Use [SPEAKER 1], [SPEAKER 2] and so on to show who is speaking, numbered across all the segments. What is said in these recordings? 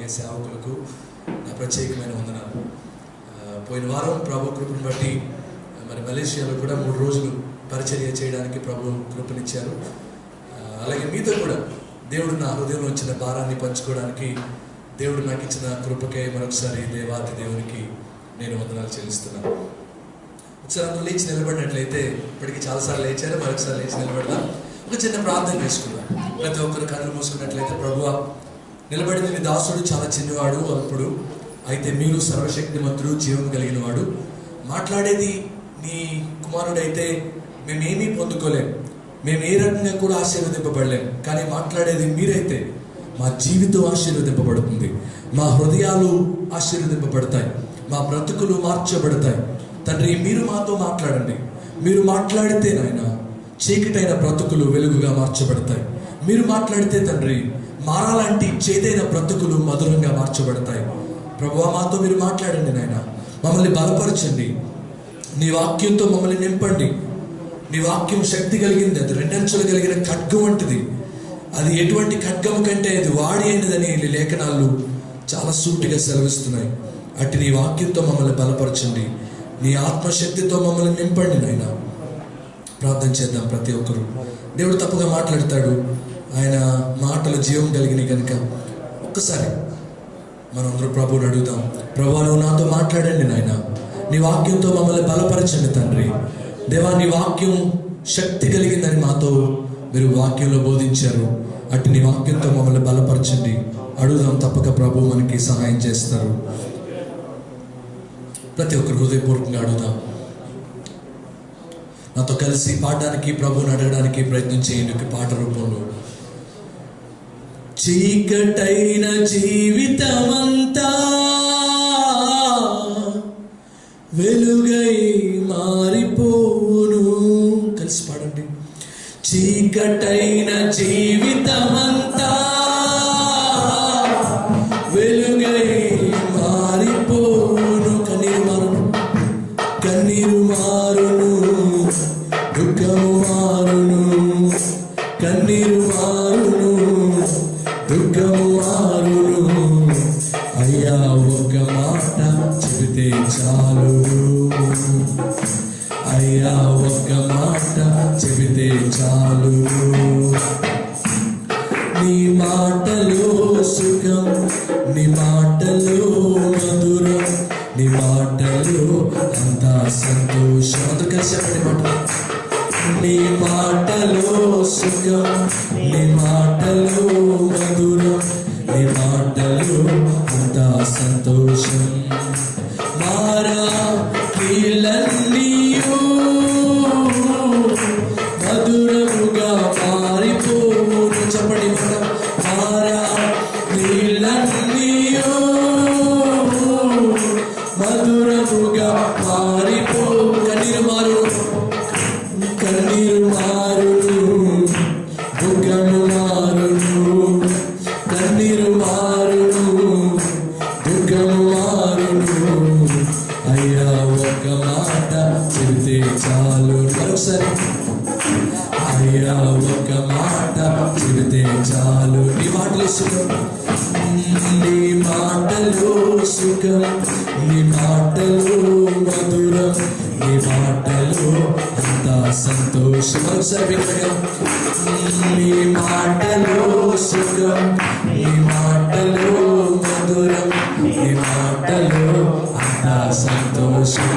[SPEAKER 1] అలాగే సేవకులకు నా ప్రత్యేకమైన వందనాలు. పోయిన వారం ప్రభు కృపను బట్టి మరి మలేషియాలో కూడా 3 రోజులు పరిచర్య చేయడానికి ప్రభు కృపనిచ్చారు. అలాగే మీతో కూడా దేవుడు నా హృదయంలో వచ్చిన భారాన్ని పంచుకోవడానికి దేవుడు నాకు ఇచ్చిన కృపకే మరొకసారి దేవాది దేవునికి నేను వందనాలు చెల్లిస్తున్నాను. ఒకసారి అందరూ లేచి నిలబడినట్లయితే, ఇప్పటికీ చాలాసార్లు లేచారు, మరొకసారి లేచి నిలబడదాం. ఒక చిన్న ప్రార్థన చేసుకుందాం. ప్రతి ఒక్కరు కళ్ళు మూసుకున్నట్లయితే, ప్రభువా, నిలబడిన నీ దాసుడు చాలా చిన్నవాడు, అప్పుడు అయితే మీరు సర్వశక్తిమంతుడు, జీవం కలిగిన వాడు. మాట్లాడేది నీ కుమారుడైతే మేమేమీ పొందుకోలేం, మేము ఏ రకంగా కూడా ఆశీర్వదింపబడలేం. కానీ మాట్లాడేది మీరైతే మా జీవితం ఆశీర్వదింపబడుతుంది, మా హృదయాలు ఆశీర్వదింపబడతాయి, మా బ్రతుకులు మార్చబడతాయి. తండ్రి, మీరు మాతో మాట్లాడండి. మీరు మాట్లాడితే నాయన చీకటైన బ్రతుకులు వెలుగుగా మార్చబడతాయి. మీరు మాట్లాడితే తండ్రి మారాలంటి చేదైన బ్రతుకులు మధురంగా మార్చబడతాయి. ప్రభువా, మాతో మీరు మాట్లాడండి నాయన. మమ్మల్ని బలపరచండి. నీ వాక్యంతో మమ్మల్ని నింపండి. నీ వాక్యం శక్తి కలిగింది, అది 2 అంచులు కలిగిన ఖడ్గం వంటిది. అది ఎటువంటి ఖడ్గం కంటే అది వాడి అయినదని లేఖనాలు చాలా సూటిగా సెలవిస్తున్నాయి. అట్టి నీ వాక్యంతో మమ్మల్ని బలపరచండి. నీ ఆత్మశక్తితో మమ్మల్ని నింపండి నాయన. ప్రార్థన చేద్దాం ప్రతి ఒక్కరు. దేవుడు తప్పుగా మాట్లాడతాడు, ఆయన మాటలు జీవం కలిగినవి కనుక ఒక్కసారి మనందరూ ప్రభువుని అడుగుదాం. ప్రభువా, నువ్వు నాతో మాట్లాడండి నాయన. నీ వాక్యంతో మమ్మల్ని బలపరచండి తండ్రి. దేవా, నీ వాక్యం శక్తి కలిగిందని మాతో మీరు వాక్యంలో బోధించారు. అటు నీ వాక్యంతో మమ్మల్ని బలపరచండి. అడుగుదాం, తప్పక ప్రభు మనకి సహాయం చేస్తారు. ప్రతి ఒక్కరు హృదయపూర్వకంగా అడుగుదాం. నాతో కలిసి పాడడానికి, ప్రభువుని అడగడానికి ప్రయత్నం చేయండి పాట రూపంలో. చీకటైన జీవితమంతా వెలుగై మారిపోను. కలిసి పాడండి. చీకటైన జీవితమంతా వెలుగై మారిపోను. కన్నీరు మారును, కన్నీరు మారును, దుఃఖము మారును. కన్నీరు మారును, దుఃఖము మారును. అయ్యా, ఒక మాట చెబితే చాలు. అయ్యా, ఒక మాట చెబితే చాలు. నీ మాటలో సుఖం, నీ మాటలో మధురం, నీ మాటలో అంతా సంతోషం. అందుకని చెప్పండి మాట. నీ మాటలో సుఖం, నీ మాటలో మధురం, నీ మాటలో అంతా సంతోషం. మారా కీలన్నీయు మధురముగా మారిపోను. చెప్పండి మాట. మారా నీలన్నీయు మధురముగా మారిపో. కన్నీరు మారును, కన్నీరు మారును, దుఃఖము మారును. కన్నీరు మారును, దుఃఖము మారును. అయ్యా, ఒక మాట చెబితే చాలు. మరొకసారి. అయ్యా, ఒక మాట చెబితే చాలు. నీ మాటలో సుఖం, నీ మాటలో సుఖం, నీ మాటలో మధురం, నీ మాటలో అంతా సంతోషం. మరొకసారి. నీ మాటలో సుఖం, నీ మాటలో మధురం, నీ మాటలో అంతా సంతోషం.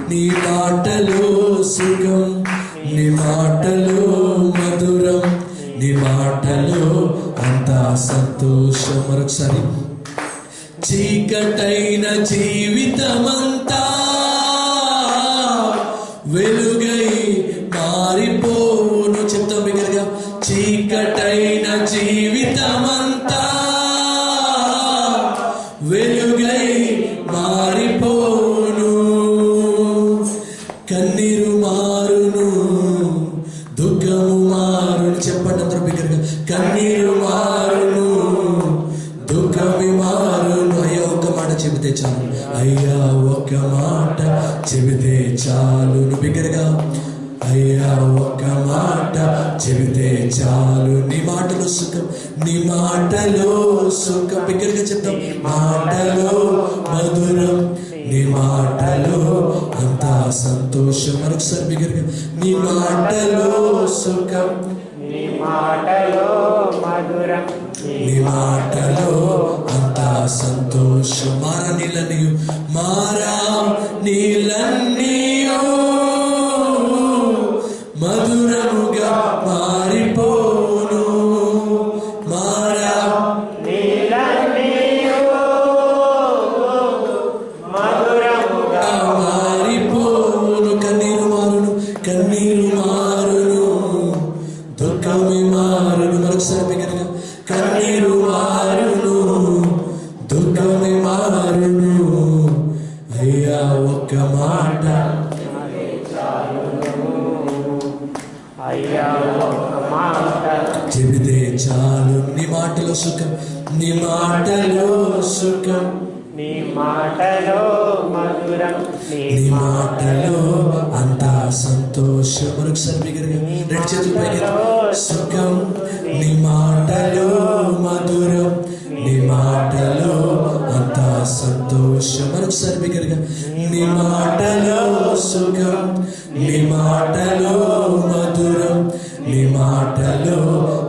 [SPEAKER 1] నీ మాటలో సుఖం, నీ మాటలో మధురం, నీ మాటలో అంతా సంతోషం. మరొకసారి. చీకటైన జీవితమంతా వెలుగై మారిపోను. చెప్తాం బిగ్గరగా. చీకటైన జీవితమంతా వెలుగై మారిపోను. కన్నీరు మారును, దుఃఖము మారును. చెప్పండి అందరూ బిగ్గరగా. కన్నీరు మారును, దుఃఖము మారును. అయ్యా, ఒక మాట చెబితే చాలు. అయ్యా, ఒక మాట చెబితే చాలు. బిగ్గరగా. అయ్యా, ఒక మాట చెబితే చాలు. నీ మాటలో సుఖం, నీ మాటలో సుఖం. బిగ్గరగా చెప్తాం. మాటలో మధురం, నీ మాటలో అంతా సంతోషం. మరొకసారి బిగ్గరగా, నీ మాటలో సుఖం,
[SPEAKER 2] నీ మాటలో మధురం,
[SPEAKER 1] నీ మాటలో అంతా సంతోషం. మారా నీళ్ళనియు, మారా నీళ్ళనియు మధురముగా మారిపోను. మారా
[SPEAKER 2] నీళ్ళనియు మధురముగా
[SPEAKER 1] మారిపోను. కన్నీరు మారును, కన్నీరు మారును, దుఃఖమే మారును. మరొకసారి బిగ్గరగా, కన్నీరు మారును, దుఃఖమే మారును. అయ్యా ఒక్క మాట,
[SPEAKER 2] అయ్యా ఒక్క మాట
[SPEAKER 1] చెబితే చాలు. నీ మాటలో సుఖం, నీ మాటలో సుఖం,
[SPEAKER 2] నీ మాటలో మధురం,
[SPEAKER 1] నీ మాటలో అంతా సంతోషం. మరొకసారి బిగ్గరగా రెండు చేతుల పైన, సుఖం నీ మాటలో మధురం, నీ మాటలో అంతా సంతోషం. మరొకసారి బిగ్గరగా, నీ మాటలో సుఖం, నీ మాటలో మధురం, నీ మాటలో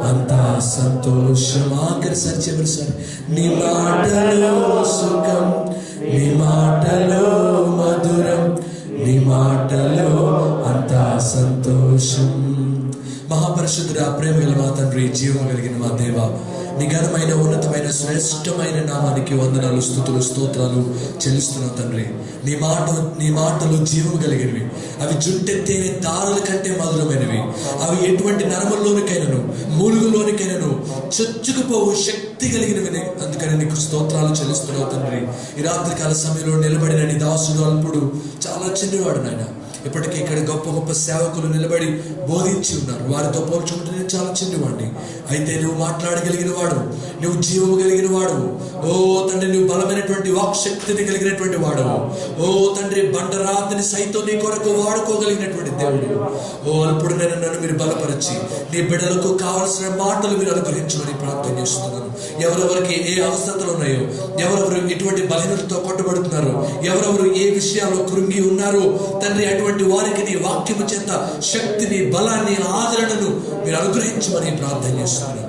[SPEAKER 1] అంతా సంతోషం. ఆఖరిసారి చివరిసారి, నీ మాటలో సుఖం, నీ మాటలో మధురం, నీ మాటలో అంతా సంతోషం. మహాపరిశుద్ధుడా, ప్రేమ గల మా తండ్రి, జీవం కలిగిన మా దేవ, నీ ఘనమైన ఉన్నతమైన శ్రేష్టమైన నామానికి వందనాలు, స్తుతులు, స్తోత్రాలు చెల్లిస్తున్నాం తండ్రి. నీ మాటలు జీవం కలిగినవి, అవి జుంటెత్తేనే దారుల కంటే మధురమైనవి, అవి ఎటువంటి నరముల్లోనికైనను మూలుగులోనికైనను చొచ్చుకుపోవు శక్తి కలిగినవి. అందుకని నీకు స్తోత్రాలు చెల్లిస్తున్నావు తండ్రి. ఈ రాత్రికాల సమయంలో నిలబడిన నీ దాసుడు అల్పుడు చాలా చిన్నవాడు నాయన. ఇప్పటికీ ఇక్కడ గొప్ప గొప్ప సేవకులు నిలబడి బోధించి ఉన్నారు. వారితో పోల్చుకుంటే నేను చాలా చిన్నవాడిని. అయితే నువ్వు మాట్లాడగలిగిన వాడు, నువ్వు జీవము కలిగిన వాడు. ఓ తండ్రి, నువ్వు బలమైనటువంటి వాక్ శక్తిని కలిగినటువంటి వాడు. ఓ తండ్రి, బండరాతిని సైతం నీ కొరకు వాడుకోగలిగినటువంటి దేవుడు. ఓ అల్పుడు నన్ను మీరు బలపరిచి నీ బిడ్డలకు కావలసిన మాటలు మీరు అనుగ్రహించమని ప్రార్థన చేస్తున్నాను. ఎవరెవరికి ఏ అవసరతలు ఉన్నాయో, ఎవరెవరు ఎటువంటి బలహీనతతో కొట్టబడుతున్నారో, ఎవరెవరు ఏ విషయాల్లో కృంగి ఉన్నారో తండ్రి, అటువంటి వారికి నీ వాక్యము చేత శక్తిని, బలాన్ని, ఆదరణను మీరు అనుగ్రహించమని ప్రార్థన చేస్తున్నాను.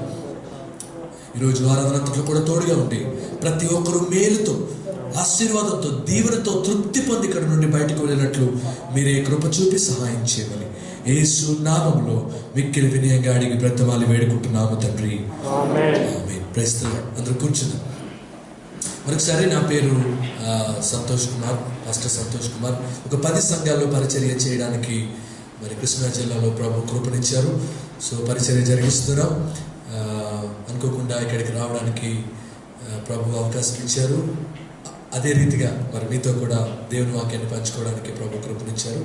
[SPEAKER 1] ఈరోజు వారందరూ కూడా తోడుగా ఉండి ప్రతి ఒక్కరూ మేలుతో, ఆశీర్వాదంతో, దీవెనతో తృప్తి పొంది ఇక్కడ నుండి బయటకు వెళ్ళినట్లు మీరే కృప చూపి సహాయం చేయమని యేసు నామములో మిక్కిలి వినయంగా అడిగి బ్రతమాలి వేడుకుంటున్నాము తండ్రి. ఆమేన్. Praise the Lord. అందరూ కూర్చున్నాం. మరొకసారి, నా పేరు సంతోష్ కుమార్, పాస్టర్ సంతోష్ కుమార్. ఒక 10 సంఘాల్లో పరిచర్య చేయడానికి మరి కృష్ణా జిల్లాలో ప్రభు కృపనిచ్చారు. సో పరిచర్య జరిగిస్తున్నాం. అనుకోకుండా ఇక్కడికి రావడానికి ప్రభు అవకాశం ఇచ్చారు. అదే రీతిగా మరి మీతో కూడా దేవుని వాక్యాన్ని పంచుకోవడానికి ప్రభు కృపనిచ్చారు.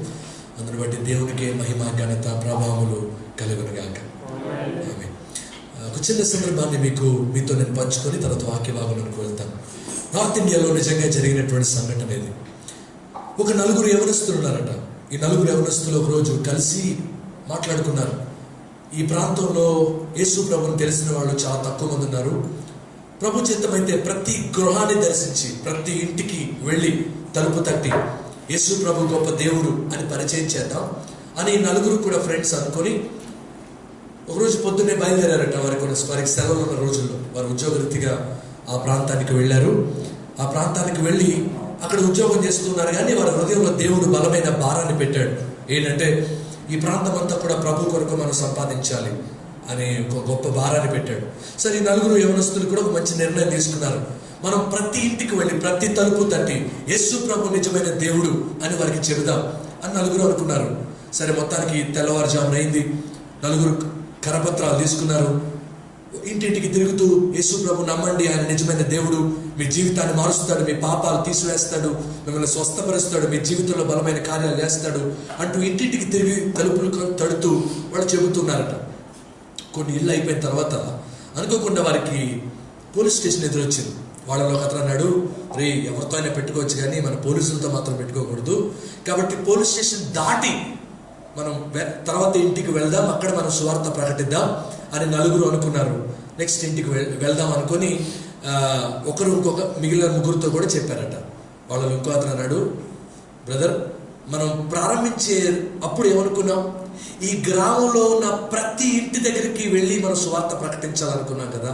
[SPEAKER 1] అందుని బట్టి దేవునికి మహిమ, ఘనత, ప్రభావములు కలుగునుగాక. ఆమేన్. ఒక చిన్న సందర్భాన్ని మీతో నేను పంచుకొని తర్వాత వాక్య భాగంలోకి వెళ్తాను. నార్త్ ఇండియాలో నిజంగా జరిగినటువంటి సంఘటన ఇది. ఒక 4 యవనస్తులు ఉన్నారట. ఈ 4 యవనస్తులు ఒక రోజు కలిసి మాట్లాడుకున్నారు. ఈ ప్రాంతంలో యేసు ప్రభుని తెలిసిన వాళ్ళు చాలా తక్కువ మంది ఉన్నారు. ప్రభు చిత్తమైతే ప్రతి గృహాన్ని దర్శించి ప్రతి ఇంటికి వెళ్ళి తలుపు తట్టి యేసు ప్రభు గొప్ప దేవుడు అని పరిచయం చేద్దాం అని 4 కూడా ఫ్రెండ్స్ అనుకొని ఒకరోజు పొద్దున్నే బయలుదేరారట. వారికి సెలవులు ఉన్న రోజుల్లో వారు ఉద్యోగరీతిగా ఆ ప్రాంతానికి వెళ్ళారు. ఆ ప్రాంతానికి వెళ్ళి అక్కడ ఉద్యోగం చేస్తున్నారు. కానీ వారి హృదయంలో దేవుడు బలమైన భారాన్ని పెట్టాడు. ఏంటంటే, ఈ ప్రాంతం అంతా కూడా ప్రభు కొరకు మనం సంపాదించాలి అని ఒక గొప్ప భారాన్ని పెట్టాడు. సరే, ఈ 4 యవనస్తులు కూడా ఒక మంచి నిర్ణయం తీసుకున్నారు. మనం ప్రతి ఇంటికి వెళ్ళి ప్రతి తలుపు తట్టి యేసు ప్రభు నిజమైన దేవుడు అని వారికి చెబుదాం అని 4 అనుకున్నారు. సరే, మొత్తానికి తెల్లవారుజామున అయింది. 4 కరపత్రాలు తీసుకున్నారు. ఇంటింటికి తిరుగుతూ యేసు ప్రభు నమ్మండి, ఆయన నిజమైన దేవుడు, మీ జీవితాన్ని మారుస్తాడు, మీ పాపాలు తీసివేస్తాడు, మిమ్మల్ని స్వస్థపరుస్తాడు, మీ జీవితంలో బలమైన కార్యాలు చేస్తాడు అంటూ ఇంటింటికి తిరిగి తలుపులు తడుతూ వాళ్ళు చెబుతున్నారట. కొన్ని ఇళ్ళు అయిపోయిన తర్వాత అనుకోకుండా వారికి పోలీస్ స్టేషన్ ఎదురొచ్చింది. వాళ్ళలో ఒక అతను అన్నాడు, రే, ఎవరితో అయినా పెట్టుకోవచ్చు కానీ మన పోలీసులతో మాత్రం పెట్టుకోకూడదు, కాబట్టి పోలీస్ స్టేషన్ దాటి మనం తర్వాత ఇంటికి వెళ్దాం, అక్కడ మనం సువార్త ప్రకటిద్దాం అని 4 అనుకున్నారు. నెక్స్ట్ ఇంటికి వెళ్దాం అనుకొని ఒకరు ఇంకొక మిగిలిన ముగ్గురితో కూడా చెప్పారట. వాళ్ళు ఇంకో అతను అన్నాడు, బ్రదర్ మనం ప్రారంభించే అప్పుడు ఏమనుకున్నాం, ఈ గ్రామంలో ఉన్న ప్రతి ఇంటి దగ్గరికి వెళ్ళి మనం సువార్త ప్రకటించాలనుకున్నాం కదా.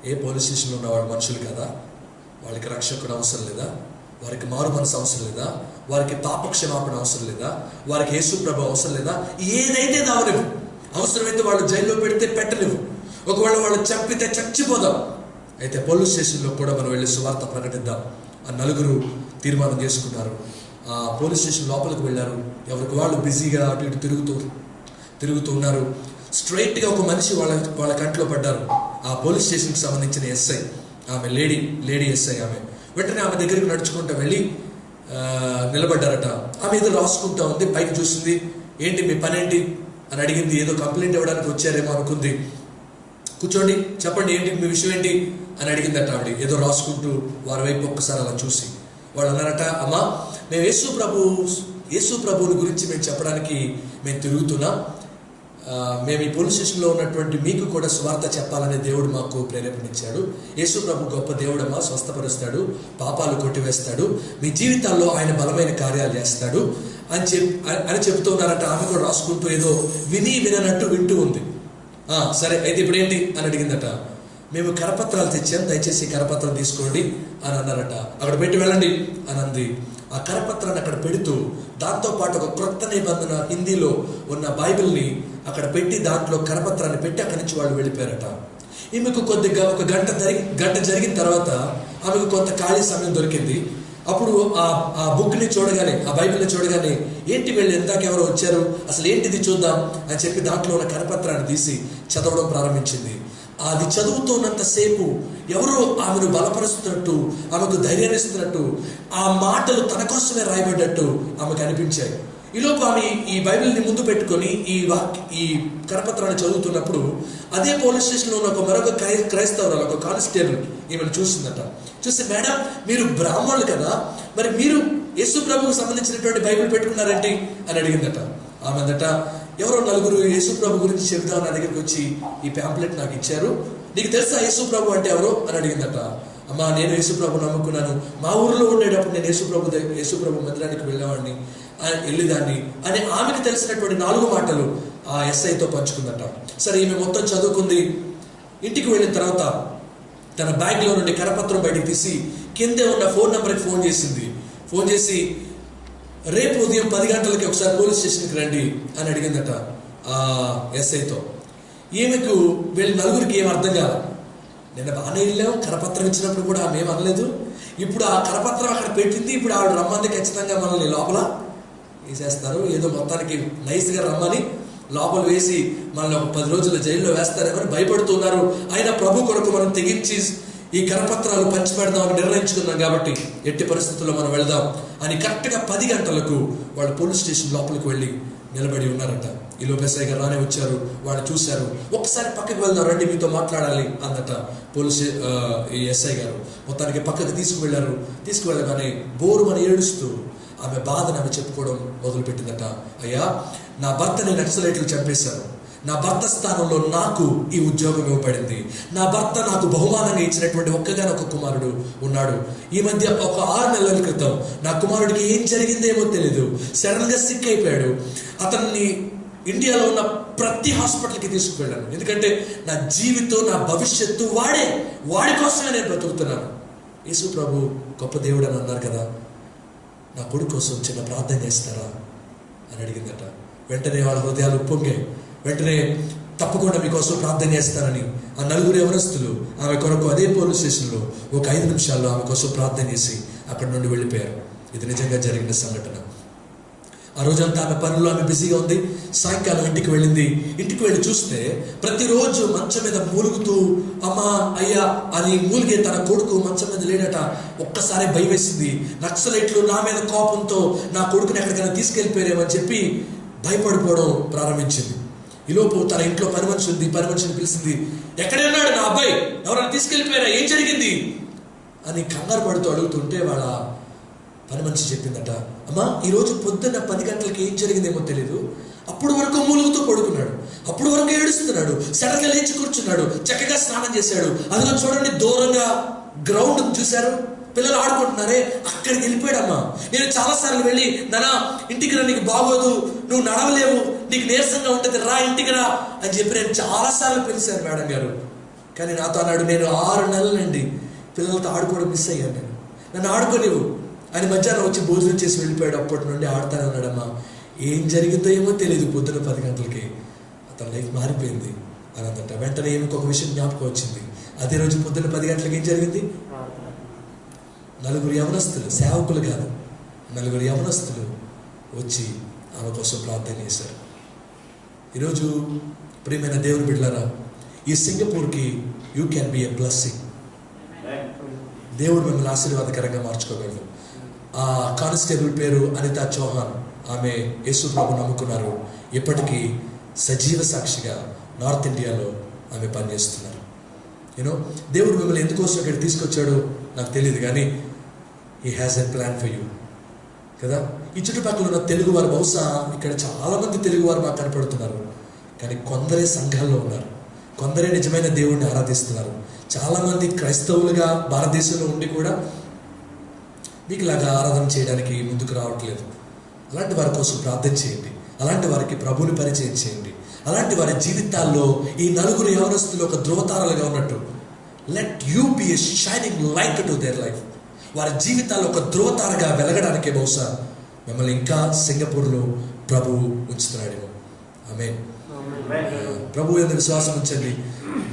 [SPEAKER 1] ఏ పోలీస్ స్టేషన్లో ఉన్న వాళ్ళు మనుషులు కదా, వాళ్ళకి రక్షకుడు అవసరం లేదా, వారికి మారు మనసు అవసరం లేదా, వారికి పాపక్షమాపణ అవసరం లేదా, వారికి యేసు ప్రభు అవసరం లేదా, ఏదైతే దావలేవు. అవసరమైతే వాళ్ళు జైల్లో పెడితే పెట్టలేవు, ఒకవేళ వాళ్ళు చంపితే చచ్చిపోదాం, అయితే పోలీస్ స్టేషన్లో కూడా మనం వెళ్ళి సువార్త ప్రకటిద్దాం ఆ నలుగురు తీర్మానం చేసుకున్నారు. ఆ పోలీస్ స్టేషన్ లోపలికి వెళ్ళారు. ఎవరికి వాళ్ళు బిజీగా అటు ఇటు తిరుగుతూ ఉన్నారు. స్ట్రైట్గా ఒక మనిషి వాళ్ళ కంట్లో పడ్డారు. ఆ పోలీస్ స్టేషన్కి సంబంధించిన ఎస్ఐ, ఆమె లేడీ ఎస్ఐ. ఆమె వెంటనే ఆమె దగ్గరికి నడుచుకుంటూ వెళ్ళి నిలబడ్డారట. ఆమె ఏదో రాసుకుంటా ఉంది. పైకి చూసింది, ఏంటి మీ పని ఏంటి అని అడిగింది. ఏదో కంప్లైంట్ ఇవ్వడానికి వచ్చారేమో అనుకుంది. కూర్చోండి, చెప్పండి ఏంటి మీ విషయం ఏంటి అని అడిగిందట. ఆవిడ ఏదో రాసుకుంటూ వారి వైపు ఒక్కసారి అలా చూసి వాళ్ళు అన్నారట, అమ్మా మేము యేసు ప్రభువుని గురించి మేము చెప్పడానికి మేము తిరుగుతున్నాం. మేము ఈ పోలీస్ స్టేషన్లో ఉన్నటువంటి మీకు కూడా స్వార్థ చెప్పాలనే దేవుడు మాకు ప్రేరేపణించాడు. యేసు ప్రభు గొప్ప దేవుడమ్మా, స్వస్థపరుస్తాడు, పాపాలు కొట్టివేస్తాడు, మీ జీవితాల్లో ఆయన బలమైన కార్యాలు చేస్తాడు అని చెప్తున్నారట. ఆమె కూడా రాసుకుంటూ ఏదో విననట్టు వింటూ ఉంది. సరే అయితే ఇప్పుడు ఏంటి అని అడిగిందట. మేము కరపత్రాలు తెచ్చాం, దయచేసి కరపత్రం తీసుకోండి అని అన్నారట. అక్కడ పెట్టి వెళ్ళండి అని అంది. ఆ కరపత్రాన్ని అక్కడ పెడుతూ దాంతోపాటు ఒక క్రొత్త నిబంధన హిందీలో ఉన్న బైబిల్ని అక్కడ పెట్టి దాంట్లో కరపత్రాన్ని పెట్టి అక్కడి నుంచి వాళ్ళు వెళ్ళిపోయారట. ఈమెకు కొద్దిగా ఒక గంట జరిగిన తర్వాత ఆమెకు కొంత ఖాళీ సమయం దొరికింది. అప్పుడు ఆ బుక్ని చూడగానే, ఆ బైబిల్ని చూడగానే, ఏంటి వీళ్ళు ఎందాక ఎవరో వచ్చారు, అసలు ఏంటిది చూద్దాం అని చెప్పి దాంట్లో ఉన్న కరపత్రాన్ని తీసి చదవడం ప్రారంభించింది. అది చదువుతున్నంతసేపు ఎవరో ఆమెను బలపరుస్తున్నట్టు, ఆమెకు ధైర్యాన్ని ఇస్తున్నట్టు, ఆ మాటలు తన కోసమే రాయబడ్డట్టు ఆమెకు అనిపించాయి. ఈలోపు ఆమె ఈ బైబిల్ని ముందు పెట్టుకొని ఈ కరపత్రాన్ని చదువుతున్నప్పుడు అదే పోలీస్ స్టేషన్లో ఉన్న మరొక క్రైస్తవురాలు, ఒక కానిస్టేబుల్ ఈమెను చూసిందట. చూసి, మేడం మీరు బ్రాహ్మణులు కదా, మరి మీరు యేసు ప్రభువుకు సంబంధించినటువంటి బైబిల్ పెట్టుకున్నారేంటి అని అడిగిందట. ఆమె అందట, ఎవరో నలుగురు యేసు ప్రభు గురించి చెబుదాం నా దగ్గరికి వచ్చి ఈ ప్యాంప్లెట్ నాకు ఇచ్చారు, నీకు తెలుసా యేసు ప్రభు అంటే ఎవరో అని అడిగిందట. అమ్మా నేను యేసు ప్రభు నమ్ముకున్నాను, మా ఊరిలో ఉండేటప్పుడు నేను యేసు ప్రభు మందిరానికి వెళ్ళేవాడిని, వెళ్ళేదాన్ని అని ఆమెకు తెలిసినటువంటి 4 మాటలు ఆ ఎస్ఐతో పంచుకుందట. సరే ఈమె మొత్తం చదువుకుంది. ఇంటికి వెళ్ళిన తర్వాత తన బ్యాగ్లో నుండి కరపత్రం బయటికి తీసి కిందే ఉన్న ఫోన్ నెంబర్కి ఫోన్ చేసి రేపు ఉదయం 10 గంటలకి ఒకసారి పోలీస్ స్టేషన్కి రండి అని అడిగిందట ఆ ఎస్ఐతో. ఈమెకు వీళ్ళ నలుగురికి ఏం అర్థం కాదు. నేను బాగానే వెళ్ళాం, కరపత్రం ఇచ్చినప్పుడు కూడా ఆమె ఏం అనలేదు, ఇప్పుడు ఆ కరపత్రం అక్కడ పెట్టింది, ఇప్పుడు ఆవిడ రమ్మంది ఖచ్చితంగా మనల్ని లోపల వేసేస్తారు, ఏదో మొత్తానికి నైస్గా రమ్మని లోపల వేసి మనల్ని ఒక 10 రోజుల జైల్లో వేస్తారేమని భయపడుతున్నారు. అయినా ప్రభు కొరకు మనం తెగించి ఈ కరపత్రాలు పంచిపెడదామని నిర్ణయించుకున్నాం కాబట్టి ఎట్టి పరిస్థితుల్లో మనం వెళదాం అని కరెక్ట్గా 10 గంటలకు వాళ్ళు పోలీస్ స్టేషన్ లోపలికి వెళ్ళి నిలబడి ఉన్నారట. ఈలో ఎస్ఐ గారు రానే వచ్చారు. వాళ్ళు చూశారు. ఒకసారి పక్కకి వెళ్దాం రండి, మీతో మాట్లాడాలి అందట ఈ ఎస్ఐ గారు. మొత్తానికి పక్కకి తీసుకువెళ్ళగానే బోరుమని ఏడుస్తూ ఆమె బాధను ఆమె చెప్పుకోవడం మొదలుపెట్టిందట. అయ్యా, నా భర్తని నక్సలైట్లు చంపేశారు, నా భర్త స్థానంలో నాకు ఈ ఉద్యోగం ఇవ్వబడింది, నా భర్త నాకు బహుమానంగా ఇచ్చినటువంటి ఒక్కగానొక్క కుమారుడు ఉన్నాడు. ఈ మధ్య ఒక 6 నెలల క్రితం నా కుమారుడికి ఏం జరిగిందేమో తెలియదు, సడన్ గా సిక్ అయిపోయాడు. అతన్ని ఇండియాలో ఉన్న ప్రతి హాస్పిటల్కి తీసుకువెళ్ళాను, ఎందుకంటే నా జీవితం, నా భవిష్యత్తు వాడి కోసమే నేను బ్రతుకుతున్నాను. యేసు ప్రభు గొప్ప దేవుడు అని అన్నారు కదా, నా కొడుకు కోసం చిన్న ప్రార్థన చేస్తారా అని అడిగిందట. వెంటనే వాళ్ళ హృదయాలు ఉప్పొంగే. వెంటనే తప్పకుండా మీకోసం ప్రార్థన చేస్తానని ఆ 4 యవనస్తులు ఆమె కొరకు అదే పోలీస్ స్టేషన్లో ఒక 5 నిమిషాల్లో ఆమె కోసం ప్రార్థన చేసి అక్కడి నుండి వెళ్ళిపోయారు. ఇది నిజంగా జరిగిన సంఘటన. ఆ రోజంతా ఆమె పనుల్లో ఆమె బిజీగా ఉంది. సాయంకాలం ఇంటికి వెళ్ళి చూస్తే ప్రతిరోజు మంచం మీద మూలుగుతూ అమ్మా అయ్యా అని మూలిగే తన కొడుకు మంచం మీద లేడట. ఒక్కసారి భయం వేసింది. నక్సలైట్లు నా మీద కోపంతో నా కొడుకుని ఎక్కడికైనా తీసుకెళ్ళిపోయారేమని చెప్పి భయపడిపోవడం ప్రారంభించింది. ఈలోపు తన ఇంట్లో పని మనిషిని పిలిచింది. ఎక్కడే ఉన్నాడు నా అబ్బాయి, ఎవరైనా తీసుకెళ్ళిపోయారా, ఏం జరిగింది అని కంగారు పడుతూ అడుగుతుంటే వాళ్ళ పని మనిషి చెప్పిందట, అమ్మా ఈరోజు పొద్దున్న 10 గంటలకి ఏం జరిగిందేమో తెలీదు, అప్పుడు వరకు మూలుగుతూ పడుకున్నాడు, అప్పుడు వరకు ఏడుస్తున్నాడు, సడన్గా లేచి కూర్చున్నాడు, చక్కగా స్నానం చేశాడు. అందులో చూడండి, దూరంగా గ్రౌండ్ చూశారు, పిల్లలు ఆడుకుంటున్నారే, అక్కడికి వెళ్ళిపోయాడమ్మా. నేను చాలాసార్లు వెళ్ళి, నానా ఇంటికి రా, నీకు బాగోదు, నువ్వు నడవలేవు, నీకు నీరసంగా ఉంటుంది, రా ఇంటికి రా అని చెప్పి నేను చాలాసార్లు పిలిచాను మేడం గారు. కానీ నాతో అన్నాడు, నేను 6 నెలలండి పిల్లలతో ఆడుకోవడం మిస్ అయ్యాను, నన్ను ఆడుకోలేవు అని మధ్యాహ్నం వచ్చి భోజనం చేసి వెళ్ళిపోయాడు. అప్పటి నుండి ఆడుతానే ఉన్నాడమ్మా. ఏం జరిగిందో ఏమో తెలియదు, పొద్దున 10 గంటలకి అతని లైఫ్ మారిపోయింది అని అందంట. వెంటనే ఇంకొక విషయం జ్ఞాపకం వచ్చింది. అదే రోజు పొద్దున్న 10 గంటలకి ఏం జరిగింది? 4 యవనస్తులు, సేవకులు కాదు, 4 యవనస్తులు వచ్చి ఆమె కోసం ప్రార్థన చేశారు. ఈరోజు ప్రియమైన దేవుని బిడ్డలారా, ఈ సింగపూర్కి you can be a blessing. దేవుడు మిమ్మల్ని ఆశీర్వాదకరంగా మార్చుకోగలరు. ఆ కానిస్టేబుల్ పేరు అనితా చౌహాన్. ఆమె యేసు ప్రభు నమ్ముకున్నారు. ఇప్పటికీ సజీవ సాక్షిగా నార్త్ ఇండియాలో ఆమె పనిచేస్తున్నారు. యూనో, దేవుడు మిమ్మల్ని ఎందుకోసం ఇక్కడ తీసుకొచ్చాడో నాకు తెలియదు, కానీ he has a plan for you కదా. ఈ చుట్టుపక్కల ఉన్న తెలుగు వారు, బహుశా ఇక్కడ చాలామంది తెలుగు వారు మాకు కనపడుతున్నారు, కానీ కొందరే సంఘాల్లో ఉన్నారు, కొందరే నిజమైన దేవుడిని ఆరాధిస్తున్నారు. చాలామంది క్రైస్తవులుగా భారతదేశంలో ఉండి కూడా మీకులాగా ఆరాధన చేయడానికి ముందుకు రావట్లేదు. అలాంటి వారి కోసం ప్రార్థన చేయండి, అలాంటి వారికి ప్రభువుని పరిచయం చేయండి. అలాంటి వారి జీవితాల్లో ఈ 4 యవనస్తులు ఒక ధ్రువతారాలుగా ఉన్నట్టు, let you be a shining light to their life. వారి జీవితాల్లో ఒక ధ్రువతారగా వెలగడానికే బహుశా మిమ్మల్ని ఇంకా సింగపూర్లో ప్రభువు ఉంచుతున్నాడేమో. ఆమేన్. ప్రభువు యందు విశ్వాసం ఉంచండి.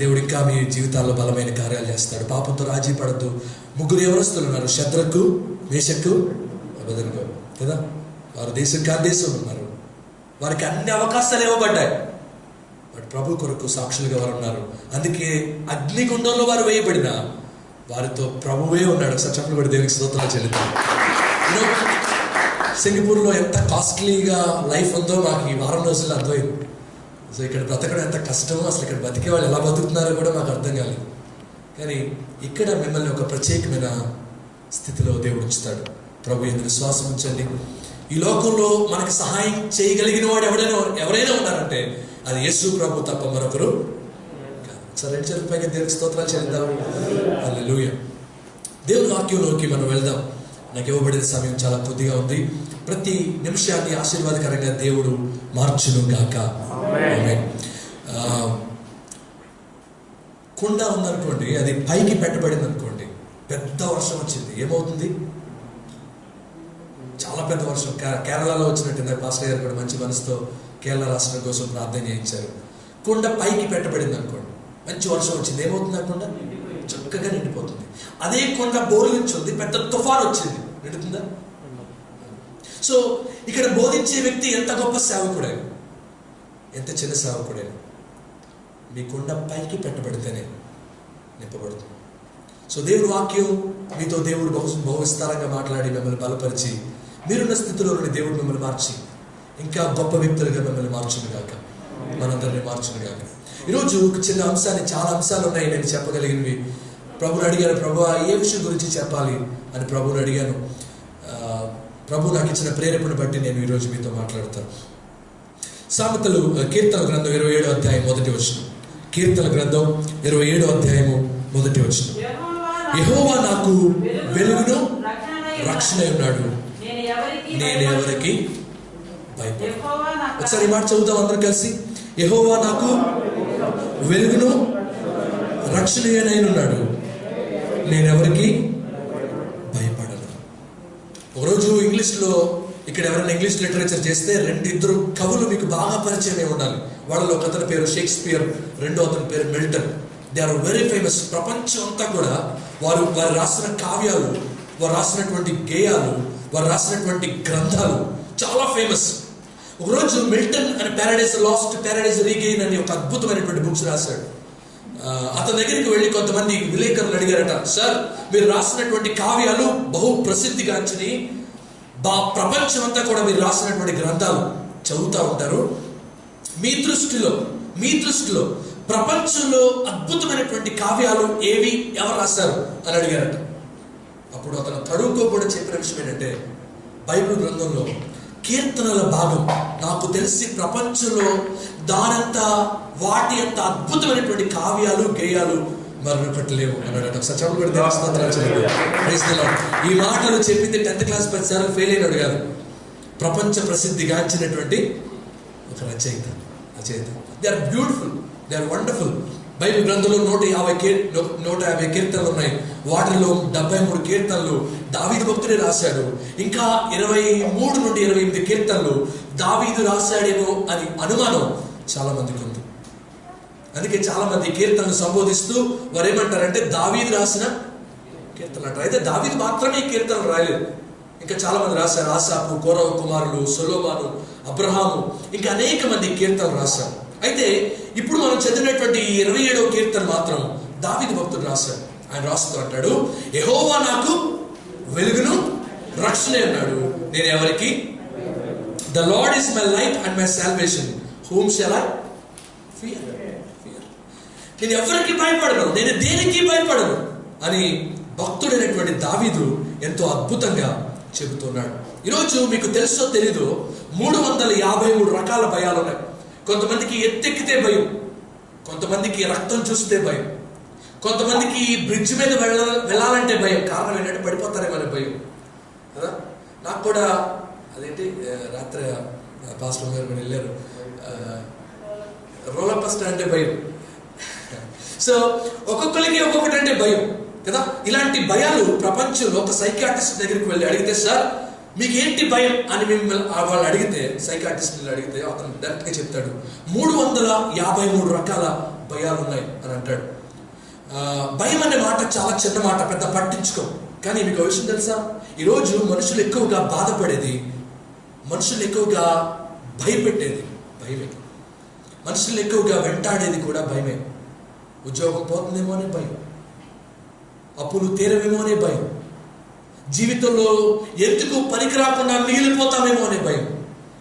[SPEAKER 1] దేవుడు ఇంకా మీ జీవితాల్లో బలమైన కార్యాలు చేస్తాడు. పాపంతో రాజీ పడద్దు. 3 యవనస్తులు ఉన్నారు, శద్రకు, మేషకు, అబేద్నెగో కదా. వారు దేశం కాదు దేశంలో ఉన్నారు, వారికి అన్ని అవకాశాలు ఇవ్వబడ్డాయి, బట్ ప్రభు కొరకు సాక్షులుగా వారు ఉన్నారు. అందుకే అగ్నిగుండంలో వారు వేయబడిన వారితో ప్రభువే ఉన్నాడు. ఒకసారి చెప్పలు పడి దేవునికి స్తోత్రాలు చెల్లిద్దాం. సింగపూర్లో ఎంత కాస్ట్లీగా లైఫ్ ఉందో మాకు ఈ వారం రోజుల్లో అర్థమైంది. సో ఇక్కడ బ్రతకడం ఎంత కష్టమో, అసలు ఇక్కడ బతికే వాళ్ళు ఎలా బతుకుతున్నారో కూడా మాకు అర్థం కాలేదు. కానీ ఇక్కడ మిమ్మల్ని ఒక ప్రత్యేకమైన స్థితిలో దేవుడు ఉంచుతాడు. ప్రభు యందు విశ్వాసం ఉంచండి. ఈ లోకంలో మనకు సహాయం చేయగలిగిన వాడు ఎవరైనా ఉన్నారంటే అది యేసు ప్రభు తప్ప మరొకరు కాదు. సరే, 2 చేతుల పైకి దేవునికి స్తోత్రాలు చెల్లిద్దాం. హల్లెలూయా. దేవుని వాక్యంలోకి మనం వెళ్దాం. నాకు ఇవ్వబడిన సమయం చాలా కొద్దిగా ఉంది. ప్రతి నిమిషాన్ని ఆశీర్వాదకరంగా దేవుడు మార్చును గాక. ఆమేన్. కుండ ఉందనుకోండి, అది పైకి పెట్టబడింది అనుకోండి, పెద్ద వర్షం వచ్చింది, ఏమవుతుంది? చాలా పెద్ద వర్షం. కేరళలో వచ్చినట్టు పాస్టర్ గారు కూడా మంచి మనసుతో కేరళ రాష్ట్రం కోసం ప్రార్థన చేయించారు. కుండ పైకి పెట్టబడింది అనుకోండి, మంచి వర్షం వచ్చింది, ఏమవుతుంది? ఆ కుండ చక్కగా నిండిపోతుంది. అదే కుండ బోర్లించుంది, పెద్ద తుఫాన్ వచ్చింది, నిండుతుందా? సో ఇక్కడ బోధించే వ్యక్తి ఎంత గొప్ప సేవకుడైనా, ఎంత చిన్న సేవకుడైనా, మీ కుండ పైకి పెట్టబడితేనే నింపబడుతుంది. సో దేవుడి వాక్యం మీతో దేవుడు బహు విస్తారంగా మాట్లాడి మిమ్మల్ని బలపరిచి మీరున్న స్థితిలో నుండి దేవుడు మిమ్మల్ని మార్చి ఇంకా గొప్ప వ్యక్తులుగా మిమ్మల్ని మార్చునుగాక, మనందరినీ మార్చునుగాక. ఈరోజు ఒక చిన్న అంశాన్ని, చాలా అంశాలు ఉన్నాయి నేను చెప్పగలిగినవి. ప్రభుని అడిగాను, ప్రభు ఏ విషయం గురించి చెప్పాలి అని ప్రభుని అడిగాను. ప్రభు నాకు ఇచ్చిన ప్రేరేపణ బట్టి నేను ఈరోజు మీతో మాట్లాడతాను. సామెతలు, కీర్తన గ్రంథం 27వ అధ్యాయం 1వ వచనం. కీర్తన గ్రంథం 27వ అధ్యాయము 1వ వచనం. యెహోవా నాకు వెలుగును రక్షణ ఉన్నాడు, నేను ఎవరికి భయపడను. ఒకసారి ఈ మాట చదువుతాం అందరూ కలిసి. యెహోవా నాకు వెలుగును రక్షణయైనాడు, నేను ఎవరికి భయపడను. ఒకరోజు ఇంగ్లీష్లో, ఇక్కడ ఎవరైనా ఇంగ్లీష్ లిటరేచర్ చేస్తే 2 కవులు మీకు బాగా పరిచయమే ఉండాలి. వాళ్ళలో ఒక అతని పేరు షేక్స్పియర్, రెండో అతని పేరు Milton. They are very famous. ప్రపంచం అంతా కూడా వారు రాసిన కావ్యాలు, వారు రాసినటువంటి గేయాలు, వారు రాసినటువంటి గ్రంథాలు చాలా ఫేమస్. ఒకరోజు మిల్టన్ అని ప్యారడైజ్ లాస్ట్, ప్యారడైజ్ రీగెయిన్ అని ఒక అద్భుతమైనటువంటి బుక్స్ రాశాడు. అతని దగ్గరికి వెళ్ళి కొంతమంది విలేకరులు అడిగారట, సార్ మీరు రాసినటువంటి కావ్యాలు బహు ప్రసిద్ధిగాంచిని, ప్రపంచం అంతా కూడా మీరు రాసినటువంటి గ్రంథాలు చదువుతూ ఉంటారు, మీ దృష్టిలో ప్రపంచంలో అద్భుతమైనటువంటి కావ్యాలు ఏవి, ఎవరు రాశారు అని అడిగారట. అప్పుడు అతను తడువుకో కూడా చెప్పిన విషయం ఏంటంటే, బైబిల్ గ్రంథంలో కీర్తనల భాగం. నాకు తెలిసి ప్రపంచంలో వాటి అంత అద్భుతమైనటువంటి కావ్యాలు గేయాలు మరొకటి లేవు అన్నాడు. సచవులు కూడా దేవస్థానాలు. ఈ మాటలు చెప్పింది 10th క్లాస్ 10 సార్లు ఫెయిల్ అయినాడు కాదు, ప్రపంచ ప్రసిద్ధిగాంచినటువంటి ఒక రచయిత. They are beautiful, they are wonderful. Bible గ్రంథంలో 150 కీర్తనలు ఉన్నాయి. వాటిలో 73 కీర్తనలు దావీదు భక్తుడే రాశాడు. ఇంకా 23 నుండి 28 కీర్తనలు దావీదు రాశాడేమో అని అనుమానం చాలా మందికి ఉంది. అందుకే చాలా మంది కీర్తనలు సంబోధిస్తూ వారు ఏమంటారంటే దావీదు రాసిన కీర్తనలు అంటారు. అయితే దావీదు మాత్రమే ఈ కీర్తనలు రాయలేదు, ఇంకా చాలా మంది రాశారు. ఆసాపు, కోరవ కుమారులు, సొలొమోను, అబ్రహాము, ఇంకా అనేక మంది కీర్తనలు రాశారు. అయితే ఇప్పుడు మనం చదివినటువంటి 27వ కీర్తన మాత్రం దావీదు భక్తుడు రాశాడు. ఆయన రాస్తూ అంటాడు, యెహోవా నాకు వెలుగును రక్షణే అన్నాడు, నేను ఎవరికి? The lord is my light and my salvation, whom shall I fear? నేను ఎవరికి భయపడను, నేను దేనికి భయపడను అని భక్తుడైనటువంటి దావీదు ఎంతో అద్భుతంగా చెబుతున్నాడు. ఈరోజు మీకు తెలుసో తెలీదో 353 రకాల భయాలు ఉన్నాయి. కొంతమందికి ఎత్తెక్కితే భయం, కొంతమందికి రక్తం చూస్తే భయం, కొంతమందికి బ్రిడ్జ్ మీద వెళ్ళాలంటే భయం. కారణం ఏంటంటే పడిపోతారేమనే భయం కదా. నాకు కూడా అదేంటి రాత్రి పాస్టర్ గారు వెళ్ళారు, రోలర్ కోస్టర్ అంటే భయం. సో ఒక్కొక్కరికి ఒక్కొక్కటి అంటే భయం కదా. ఇలాంటి భయాలు ప్రపంచంలో ఒక సైకియాట్రిస్ట్ దగ్గరికి వెళ్ళి అడిగితే, సార్ మీకు ఏంటి భయం అని వాళ్ళు అడిగితే, సైకియాట్రిస్ట్ అడిగితే అతను డైరెక్ట్ గా చెప్తాడు 353 రకాల భయాలు ఉన్నాయి అని అంటాడు. భయం అనే మాట చాలా చిన్న మాట, పెద్ద పట్టించుకో. కానీ మీకు విషయం తెలుసా, ఈరోజు మనుషులు ఎక్కువగా బాధపడేది, మనుషులు ఎక్కువగా భయపెట్టేది భయమే. మనుషులు ఎక్కువగా వెంటాడేది కూడా భయమే. ఉద్యోగం పోతుందేమో అనే భయం, అప్పులు తీరవేమో అనే భయం, జీవితంలో ఎందుకు పనికి రాకుండా మిగిలిపోతామేమో అనే భయం,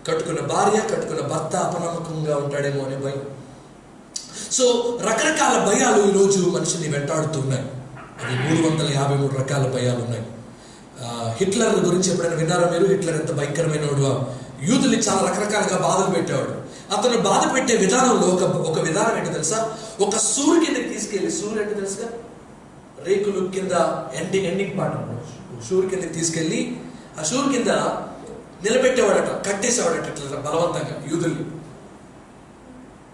[SPEAKER 1] కట్టుకున్న భార్య కట్టుకున్న భర్త అపనమ్మకంగా ఉంటాడేమో అనే భయం. సో రకరకాల భయాలు ఈరోజు మనిషిని వెంటాడుతున్నాయి. అవి 353 రకాల భయాలు ఉన్నాయి. హిట్లర్ గురించి ఎప్పుడైనా విన్నారా మీరు? హిట్లర్ ఎంత భయంకరమైన వాడు, యూదుల్ని చాలా రకరకాలుగా బాధలు పెట్టేవాడు. అతను బాధ పెట్టే విధానంలో ఒక విధానం ఏంటో తెలుసా, ఒక సూరు కిందకి తీసుకెళ్ళి, సూరు అంటే తెలుసుగా రేకులు కింద ఎండింగ్ పార్ట్, షూర్ కిందకి తీసుకెళ్ళి ఆ షూర్ కింద నిలబెట్టేవాడట, కట్టేసేవాడట. ఇట్లా బలవంతంగా యూదుల్ని,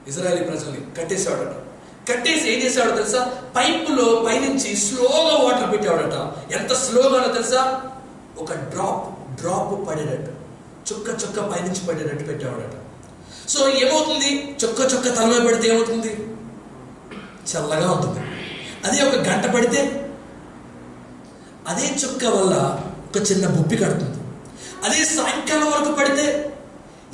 [SPEAKER 1] ఇజ్రాయేలీ ప్రజల్ని కట్టేసేవాడట. కట్టేసి ఏం చేసేవాడో తెలుసా, పైపులో పైనుంచి స్లోగా వాటర్ పెట్టేవాడట. ఎంత స్లోగానో తెలుసా, ఒక డ్రాప్ పడేటట్టు, చుక్క పైనుంచి పడేటట్టు పెట్టేవాడట. సో ఏమవుతుంది, చుక్క తలమే పడితే ఏమవుతుంది, చల్లగా ఉంటుంది. అదే ఒక గంట పడితే అదే చుక్క వల్ల ఒక చిన్న బుప్పి కడుతుంది. అదే సాయంకాలం వరకు పడితే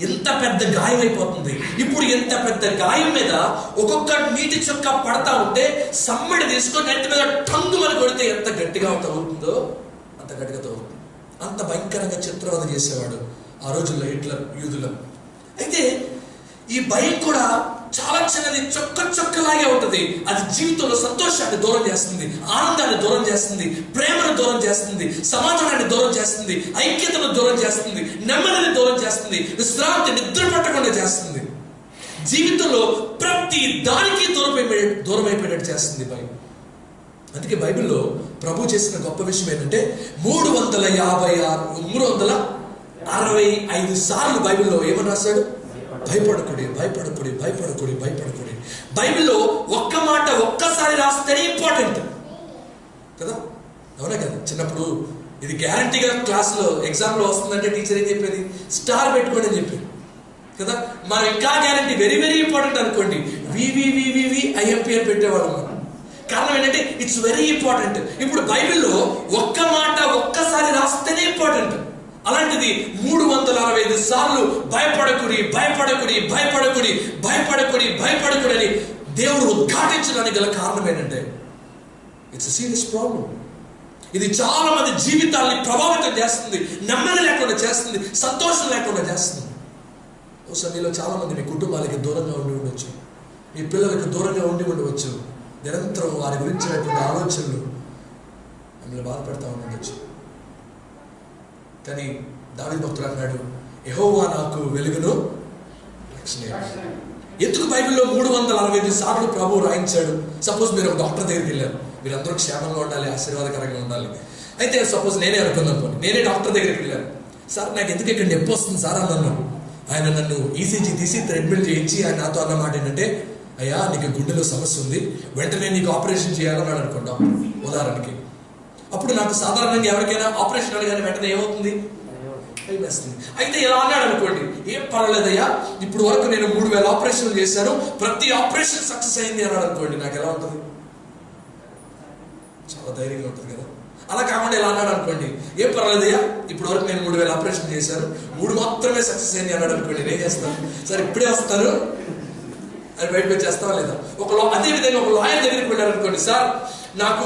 [SPEAKER 1] ఎంత పెద్ద గాయం అయిపోతుంది. ఇప్పుడు ఎంత పెద్ద గాయం మీద ఒక్కొక్క నీటి చుక్క పడతా ఉంటే సమ్మడి తీసుకొని నెత్తి మీద టంగుమని కొడితే ఎంత గట్టిగా అవుతుందో అంత గట్టిగా తగ్గుతుంది. అంత భయంకరంగా చిత్రవద చేసేవాడు ఆ రోజుల్లో హిట్లర్ యూదులను. అయితే ఈ భయం కూడా చాలా చిన్నది, చుక్కలాగే ఉంటుంది. అది జీవితంలో సంతోషాన్ని దూరం చేస్తుంది, ఆనందాన్ని దూరం చేస్తుంది, ప్రేమను దూరం చేస్తుంది, సమాధానాన్ని దూరం చేస్తుంది, ఐక్యతను దూరం చేస్తుంది, నెమ్మదిని దూరం చేస్తుంది, విశ్రాంతి నిద్ర పట్టకుండా చేస్తుంది. జీవితంలో ప్రతి దానికి దూరం అయిపోయేటట్టు చేస్తుంది భయం. అందుకే బైబిల్లో ప్రభు చేసిన గొప్ప విషయం ఏంటంటే 365 సార్లు బైబిల్లో ఏమని రాశాడు, భయపడకుడి. బైబిల్లో ఒక్క మాట ఒక్కసారి రాస్తేనే ఇంపార్టెంట్ కదా, అవునా కదా. చిన్నప్పుడు ఇది గ్యారంటీగా క్లాస్లో ఎగ్జామ్లో వస్తుందంటే టీచర్ ఏం చెప్పేది, స్టార్ పెట్టుకోండి అని చెప్పేది కదా. మనం ఇంకా గ్యారంటీ వెరీ వెరీ ఇంపార్టెంట్ అనుకోండి, IMP అని పెట్టేవాళ్ళం మనం. కారణం ఏంటంటే ఇట్స్ వెరీ ఇంపార్టెంట్. ఇప్పుడు బైబిల్లో ఒక్క మాట ఒక్కసారి రాస్తేనే ఇంపార్టెంట్. అలాంటిది 365 సార్లు భయపడకుడి అని దేవుడు ఉద్ఘాటించడానికి గల కారణం ఏంటంటే ఇట్స్ ఎ సీరియస్ ప్రాబ్లం. ఇది చాలా మంది జీవితాల్ని ప్రభావితం చేస్తుంది, నెమ్మది లేకుండా చేస్తుంది, సంతోషం లేకుండా చేస్తుంది. బహుశా మీలో చాలా మంది మీ కుటుంబాలకి దూరంగా ఉండి ఉండొచ్చు, మీ పిల్లలకు దూరంగా ఉండి ఉండవచ్చు. నిరంతరం వారి గురించినటువంటి ఆలోచనలు మిమ్మల్ని బాధపడతా ఉండొచ్చు. కానీ దావీదు భక్తుడు అన్నాడు, యెహోవా నాకు వెలుగును రక్షణ. ఎందుకు బైబిల్లో 365 సార్లు ప్రభు రాయించాడు? సపోజ్ మీరు ఒక డాక్టర్ దగ్గరికి వెళ్ళారు, మీరు అందరూ క్షేమంగా ఉండాలి, ఆశీర్వాదకరంగా ఉండాలి. అయితే సపోజ్ నేనే అనుకున్నాను, నేనే డాక్టర్ దగ్గరికి వెళ్ళాను. సార్ నాకు ఎందుకు ఇక్కడ నొప్పి వస్తుంది సార్ అన్నాను. ఆయన నన్ను ఈసీజీ తీసి థ్రెడ్మిల్ చేయించి ఆయన నాతో అన్న మాట ఏంటంటే, అయ్యా నీకు గుండెలో సమస్య ఉంది, వెంటనే నీకు ఆపరేషన్ చేయాలన్నాడు అనుకుంటాం ఉదాహరణకి. అప్పుడు నాకు సాధారణంగా ఎవరికైనా ఆపరేషన్ అనగానే వెంటనే ఏమవుతుంది? వేస్తుంది. అయితే ఇలా అన్నాడు అనుకోండి, ఏం పర్వాలేదయ్యా, ఇప్పుడు వరకు నేను 3000 ఆపరేషన్లు చేశాను, ప్రతి ఆపరేషన్ సక్సెస్ అయింది అన్నాడు అనుకోండి, నాకు ఎలా ఉంటుంది? చాలా ధైర్యంగా ఉంటుంది కదా. అలా కాకుండా ఇలా అన్నాడు అనుకోండి, ఏం పర్వాలేదయ్యా, ఇప్పుడు వరకు నేను 3000 ఆపరేషన్ చేశాను, 3 మాత్రమే సక్సెస్ అయింది అన్నాడు అనుకోండి, నేను చేస్తాను. సరే ఇప్పుడే వస్తారు అని బయటకు వచ్చేస్తావా లేదా? అదే విధంగా ఒక లాయర్ దగ్గరికి వెళ్ళారు అనుకోండి, సార్ నాకు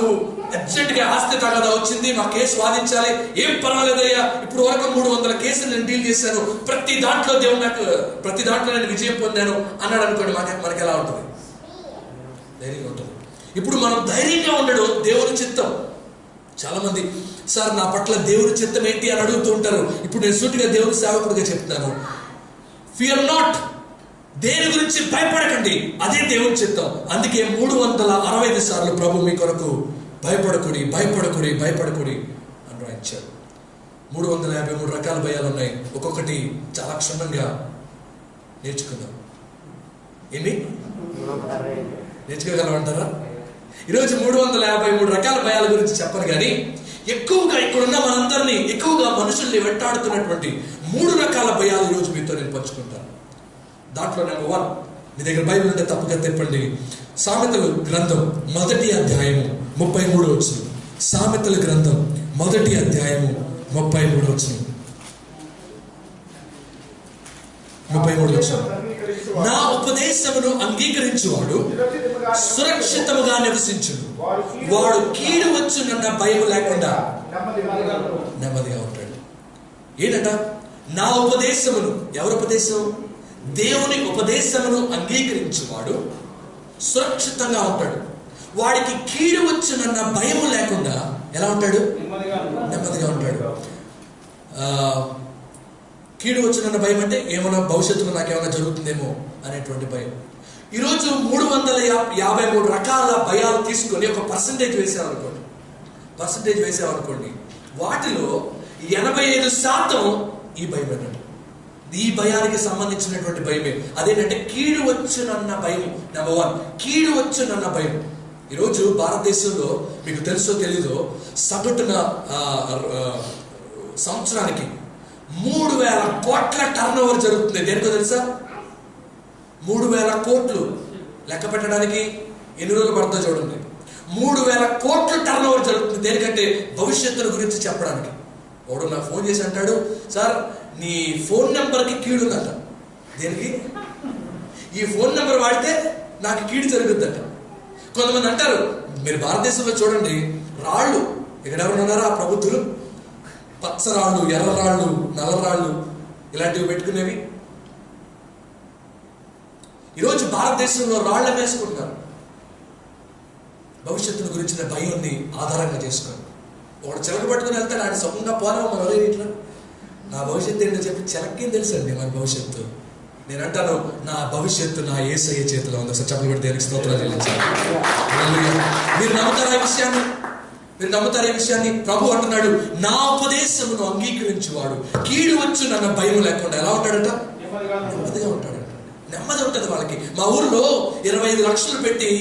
[SPEAKER 1] అర్జెంట్ గా ఆస్తి తగాదా వచ్చింది, మా కేసు వాదించాలి. ఏం పర్వాలేదయ్యా, ఇప్పుడు వరకు 300 కేసులు నేను డీల్ చేశాను, ప్రతి దాంట్లో నేను విజయం పొందాను అన్నాడు అనుకోండి, మనకి ఎలా ఉంటుంది? ధైర్యంగా ఉంటుంది. ఇప్పుడు మనం ధైర్యంగా ఉండడం దేవుని చిత్తం. చాలా మంది సార్ నా పట్ల దేవుని చిత్తం ఏంటి అని అడుగుతూ ఉంటారు. ఇప్పుడు నేను సూటిగా దేవుని సేవకుడిగా చెప్తాను, ఫియర్ నాట్, దేని గురించి భయపడకండి, అదే దేవుని చిత్తం. అందుకే 365 సార్లు ప్రభు మీ కొరకు భయపడకుడి భయపడకుడి భయపడకుడి అని రాయించారు. 353 రకాల భయాలు ఉన్నాయి. ఒక్కొక్కటి చాలా క్షుణ్ణంగా నేర్చుకుందాం. ఎన్ని నేర్చుకోగలమంటారా? ఈరోజు 353 రకాల భయాల గురించి చెప్పను, కానీ ఎక్కువగా ఇక్కడున్న మనందరినీ, ఎక్కువగా మనుషుల్ని వెంటాడుతున్నటువంటి 3 రకాల భయాలు ఈరోజు మీతో నేను పంచుకుంటాను. దాంట్లో నెంబర్ 1, మీ దగ్గర బైబిల్ ఉంటే తప్పక తెప్పండి. సామెతల గ్రంథం 1వ అధ్యాయము 33వ వచనం. సామెతల గ్రంథం 1వ అధ్యాయము 33వ వచనం. 33వ వచనం. నా ఉపదేశమును అంగీకరించువాడు సురక్షితముగా నివసించును, వాడు కీడు వచ్చునన్న భయం లేకుండా నెమ్మదిగా ఉంటాడు. ఏంటంట? నా ఉపదేశమును, ఎవరి ఉపదేశం? దేవుని ఉపదేశమును అంగీకరించువాడు సురక్షితంగా ఉంటాడు, వాడికి కీడు వచ్చునన్న భయం లేకుండా ఎలా ఉంటాడు? నెమ్మదిగా ఉంటాడు. కీడు వచ్చునన్న భయం అంటే ఏమైనా భవిష్యత్తులో నాకేమైనా జరుగుతుందేమో అనేటువంటి భయం. ఈరోజు 353 రకాల భయాలు తీసుకొని ఒక పర్సంటేజ్ వేసామనుకోండి, వాటిలో 85% ఈ భయం ఏంటంటే, ఈ భయానికి సంబంధించినటువంటి భయమే. అదేంటంటే కీడు వచ్చునన్న భయం. నెంబర్ 1, కీడు వచ్చునన్న భయం. ఈరోజు భారతదేశంలో మీకు తెలుసో తెలీదో సగటున సంవత్సరానికి 3000 కోట్ల టర్న్ ఓవర్ జరుగుతుంది. దేనికో తెలుసా? 3000 కోట్లు లెక్క పెట్టడానికి ఎన్ని రోజులు పడుతుందో చూడండి. 3000 కోట్ల టర్న్ ఓవర్ జరుగుతుంది. దేనికంటే భవిష్యత్తుల గురించి చెప్పడానికి. వాడు నాకు ఫోన్ చేసి అంటాడు, సార్ నీ ఫోన్ నెంబర్కి కీడుందట. దేనికి? ఈ ఫోన్ నెంబర్ వాడితే నాకు కీడు జరుగుద్దట. కొంతమంది అంటారు, మీరు భారతదేశంలో చూడండి, రాళ్ళు ఇక్కడ ఎవరు ఉన్నారా ప్రభుత్వులు, పచ్చరాళ్ళు, ఎర్రరాళ్ళు, నల్లరాళ్ళు ఇలాంటివి పెట్టుకునేవి. ఈరోజు భారతదేశంలో రాళ్ళ వేసుకుంటున్నారు భవిష్యత్తుల గురించిన భయాన్ని ఆధారంగా చేసుకొని. ఒకడు చిలక పట్టుకుని వెళ్తాడు, ఆయన సుఖంగా పోరావు మన ఒరే ఇట్లా నా భవిష్యత్తు ఏంటో చెప్పి చిలకేం తెలుసండి మన భవిష్యత్తు. నేను అంటాను, నా భవిష్యత్తు నా యేసయ్య చేతిలో ఉంది. అసలు చెప్పలు పెట్టి దేనికి స్తోత్రాలు చెల్లించాలి. మీరు నమ్ముతారు ఈ విషయాన్ని? ప్రభు అంటున్నాడు, నా ఉపదేశమును అంగీకరించువాడు కీడు వచ్చు నన్న భయం లేకుండా ఎలా ఉంటాడట? నెమ్మదిగా ఉంటాడట. నెమ్మది ఉంటుంది వాళ్ళకి. మా ఊర్లో 25 లక్షలు పెట్టి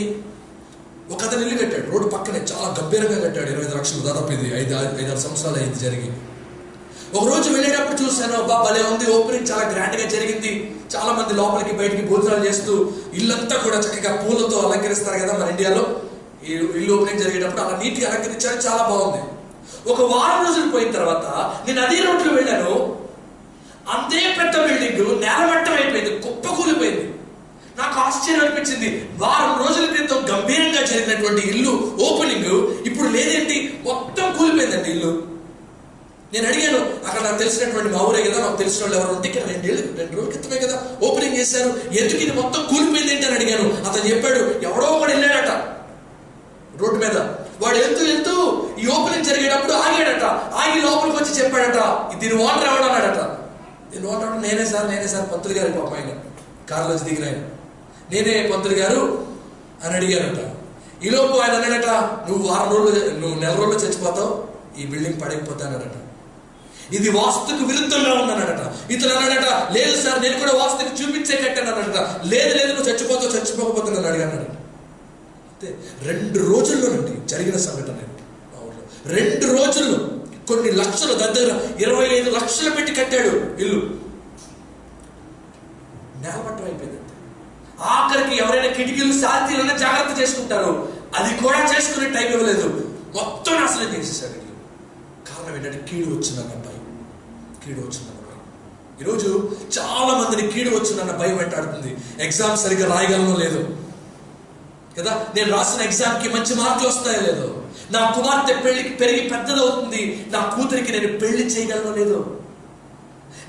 [SPEAKER 1] ఒక అతను ఇల్లు కట్టాడు, రోడ్డు పక్కనే చాలా గంభీరంగా కట్టాడు. 25 లక్షలు, దాదాపు ఇది 5-6 సంవత్సరాలు అయింది జరిగి. ఒక రోజు వెళ్ళేటప్పుడు చూశాను, అబ్బా భలే ఉంది, ఓపెనింగ్ చాలా గ్రాండ్ గా జరిగింది. చాలా మంది లోపలికి బయటికి భోజనాలు చేస్తూ, ఇల్లంతా కూడా చక్కగా పూలతో అలంకరిస్తారు కదా మన ఇండియాలో. ఈ ఇల్లు ఓపెనింగ్ జరిగేటప్పుడు అలా నీట్గా అలంకరించారు, చాలా బాగుంది. ఒక వారం రోజులు పోయిన తర్వాత నేను అదే రోడ్లో వెళ్ళాను, అంతే పెద్ద బిల్డింగ్ నేలమట్టం అయిపోయింది, కుప్పకూలిపోయింది. నాకు ఆశ్చర్యం అనిపించింది. వారం రోజుల క్రితం గంభీరంగా జరిగినటువంటి ఇల్లు ఓపెనింగ్ ఇప్పుడు లేదేంటి, మొత్తం కూలిపోయిందండి ఇల్లు. నేను అడిగాను, అక్కడ నాకు తెలిసినటువంటి మా ఊరే కదా, నాకు తెలిసిన వాళ్ళు ఎవరు ఉంటే, ఇక్కడ 2 రోజుల క్రితమే కదా ఓపెనింగ్ చేశారు, ఎందుకు ఇది మొత్తం కూలిపోయింది ఏంటి అని అడిగాను. అతను చెప్పాడు, ఎవడో ఒకడు వెళ్ళాడట రోడ్డు మీద, వాడు వెళ్తూ ఈ ఓపెనింగ్ జరిగేటప్పుడు ఆగాడట, ఆగి లోపలికి వచ్చి చెప్పాడట, దీని ఓనర్ ఎవడన్నాడట. నేను అంటాడు, నేనే సార్ పంతులు గారి పాప ఆయన కారులోంచి దిగిన ఆయన, నేనే పంతులు గారు అని అడిగారట. ఈలోపు ఆయన అన్నాడట, నువ్వు నెల రోజులు చచ్చిపోతావు, ఈ బిల్డింగ్ పడైపోతానట. ఇది వాస్తుకు విరుద్ధంగా ఉందన్నాడట. ఇతను అన్నాడట, లేదు సార్ నేను కూడా వాస్తుకి చూపించే కట్టానన్నాడట. లేదు నువ్వు చచ్చిపోకపోతే నన్ను అడిగానట. అంతే 2 రోజుల్లోనండి జరిగిన సంఘటన. 2 రోజుల్లో కొన్ని లక్షలు, దగ్గర 25 లక్షలు పెట్టి కట్టాడు ఇల్లు. నేలమట్టం అయిపోయిందంటే ఆఖరికి ఎవరైనా కిటికీలు శాంతిలన్నా జాగ్రత్త చేసుకుంటారు, అది కూడా చేసుకునే టైం ఇవ్వలేదు. మొత్తం నాశనం చేసేసాడు ఇల్లు. కారణం ఏంటంటే కీడు వచ్చిందన్న భయం. ఈరోజు చాలా మందిని కీడు వచ్చిందన్న భయం వెంటాడుతుంది. ఎగ్జామ్ సరిగ్గా రాయగలనో లేదు కదా, నేను రాసిన ఎగ్జామ్కి మంచి మార్కులు వస్తాయో లేదో, నా కుమార్తె పెరిగి పెద్దదవుతుంది, నా కూతురికి నేను పెళ్లి చేయగలనో లేదో,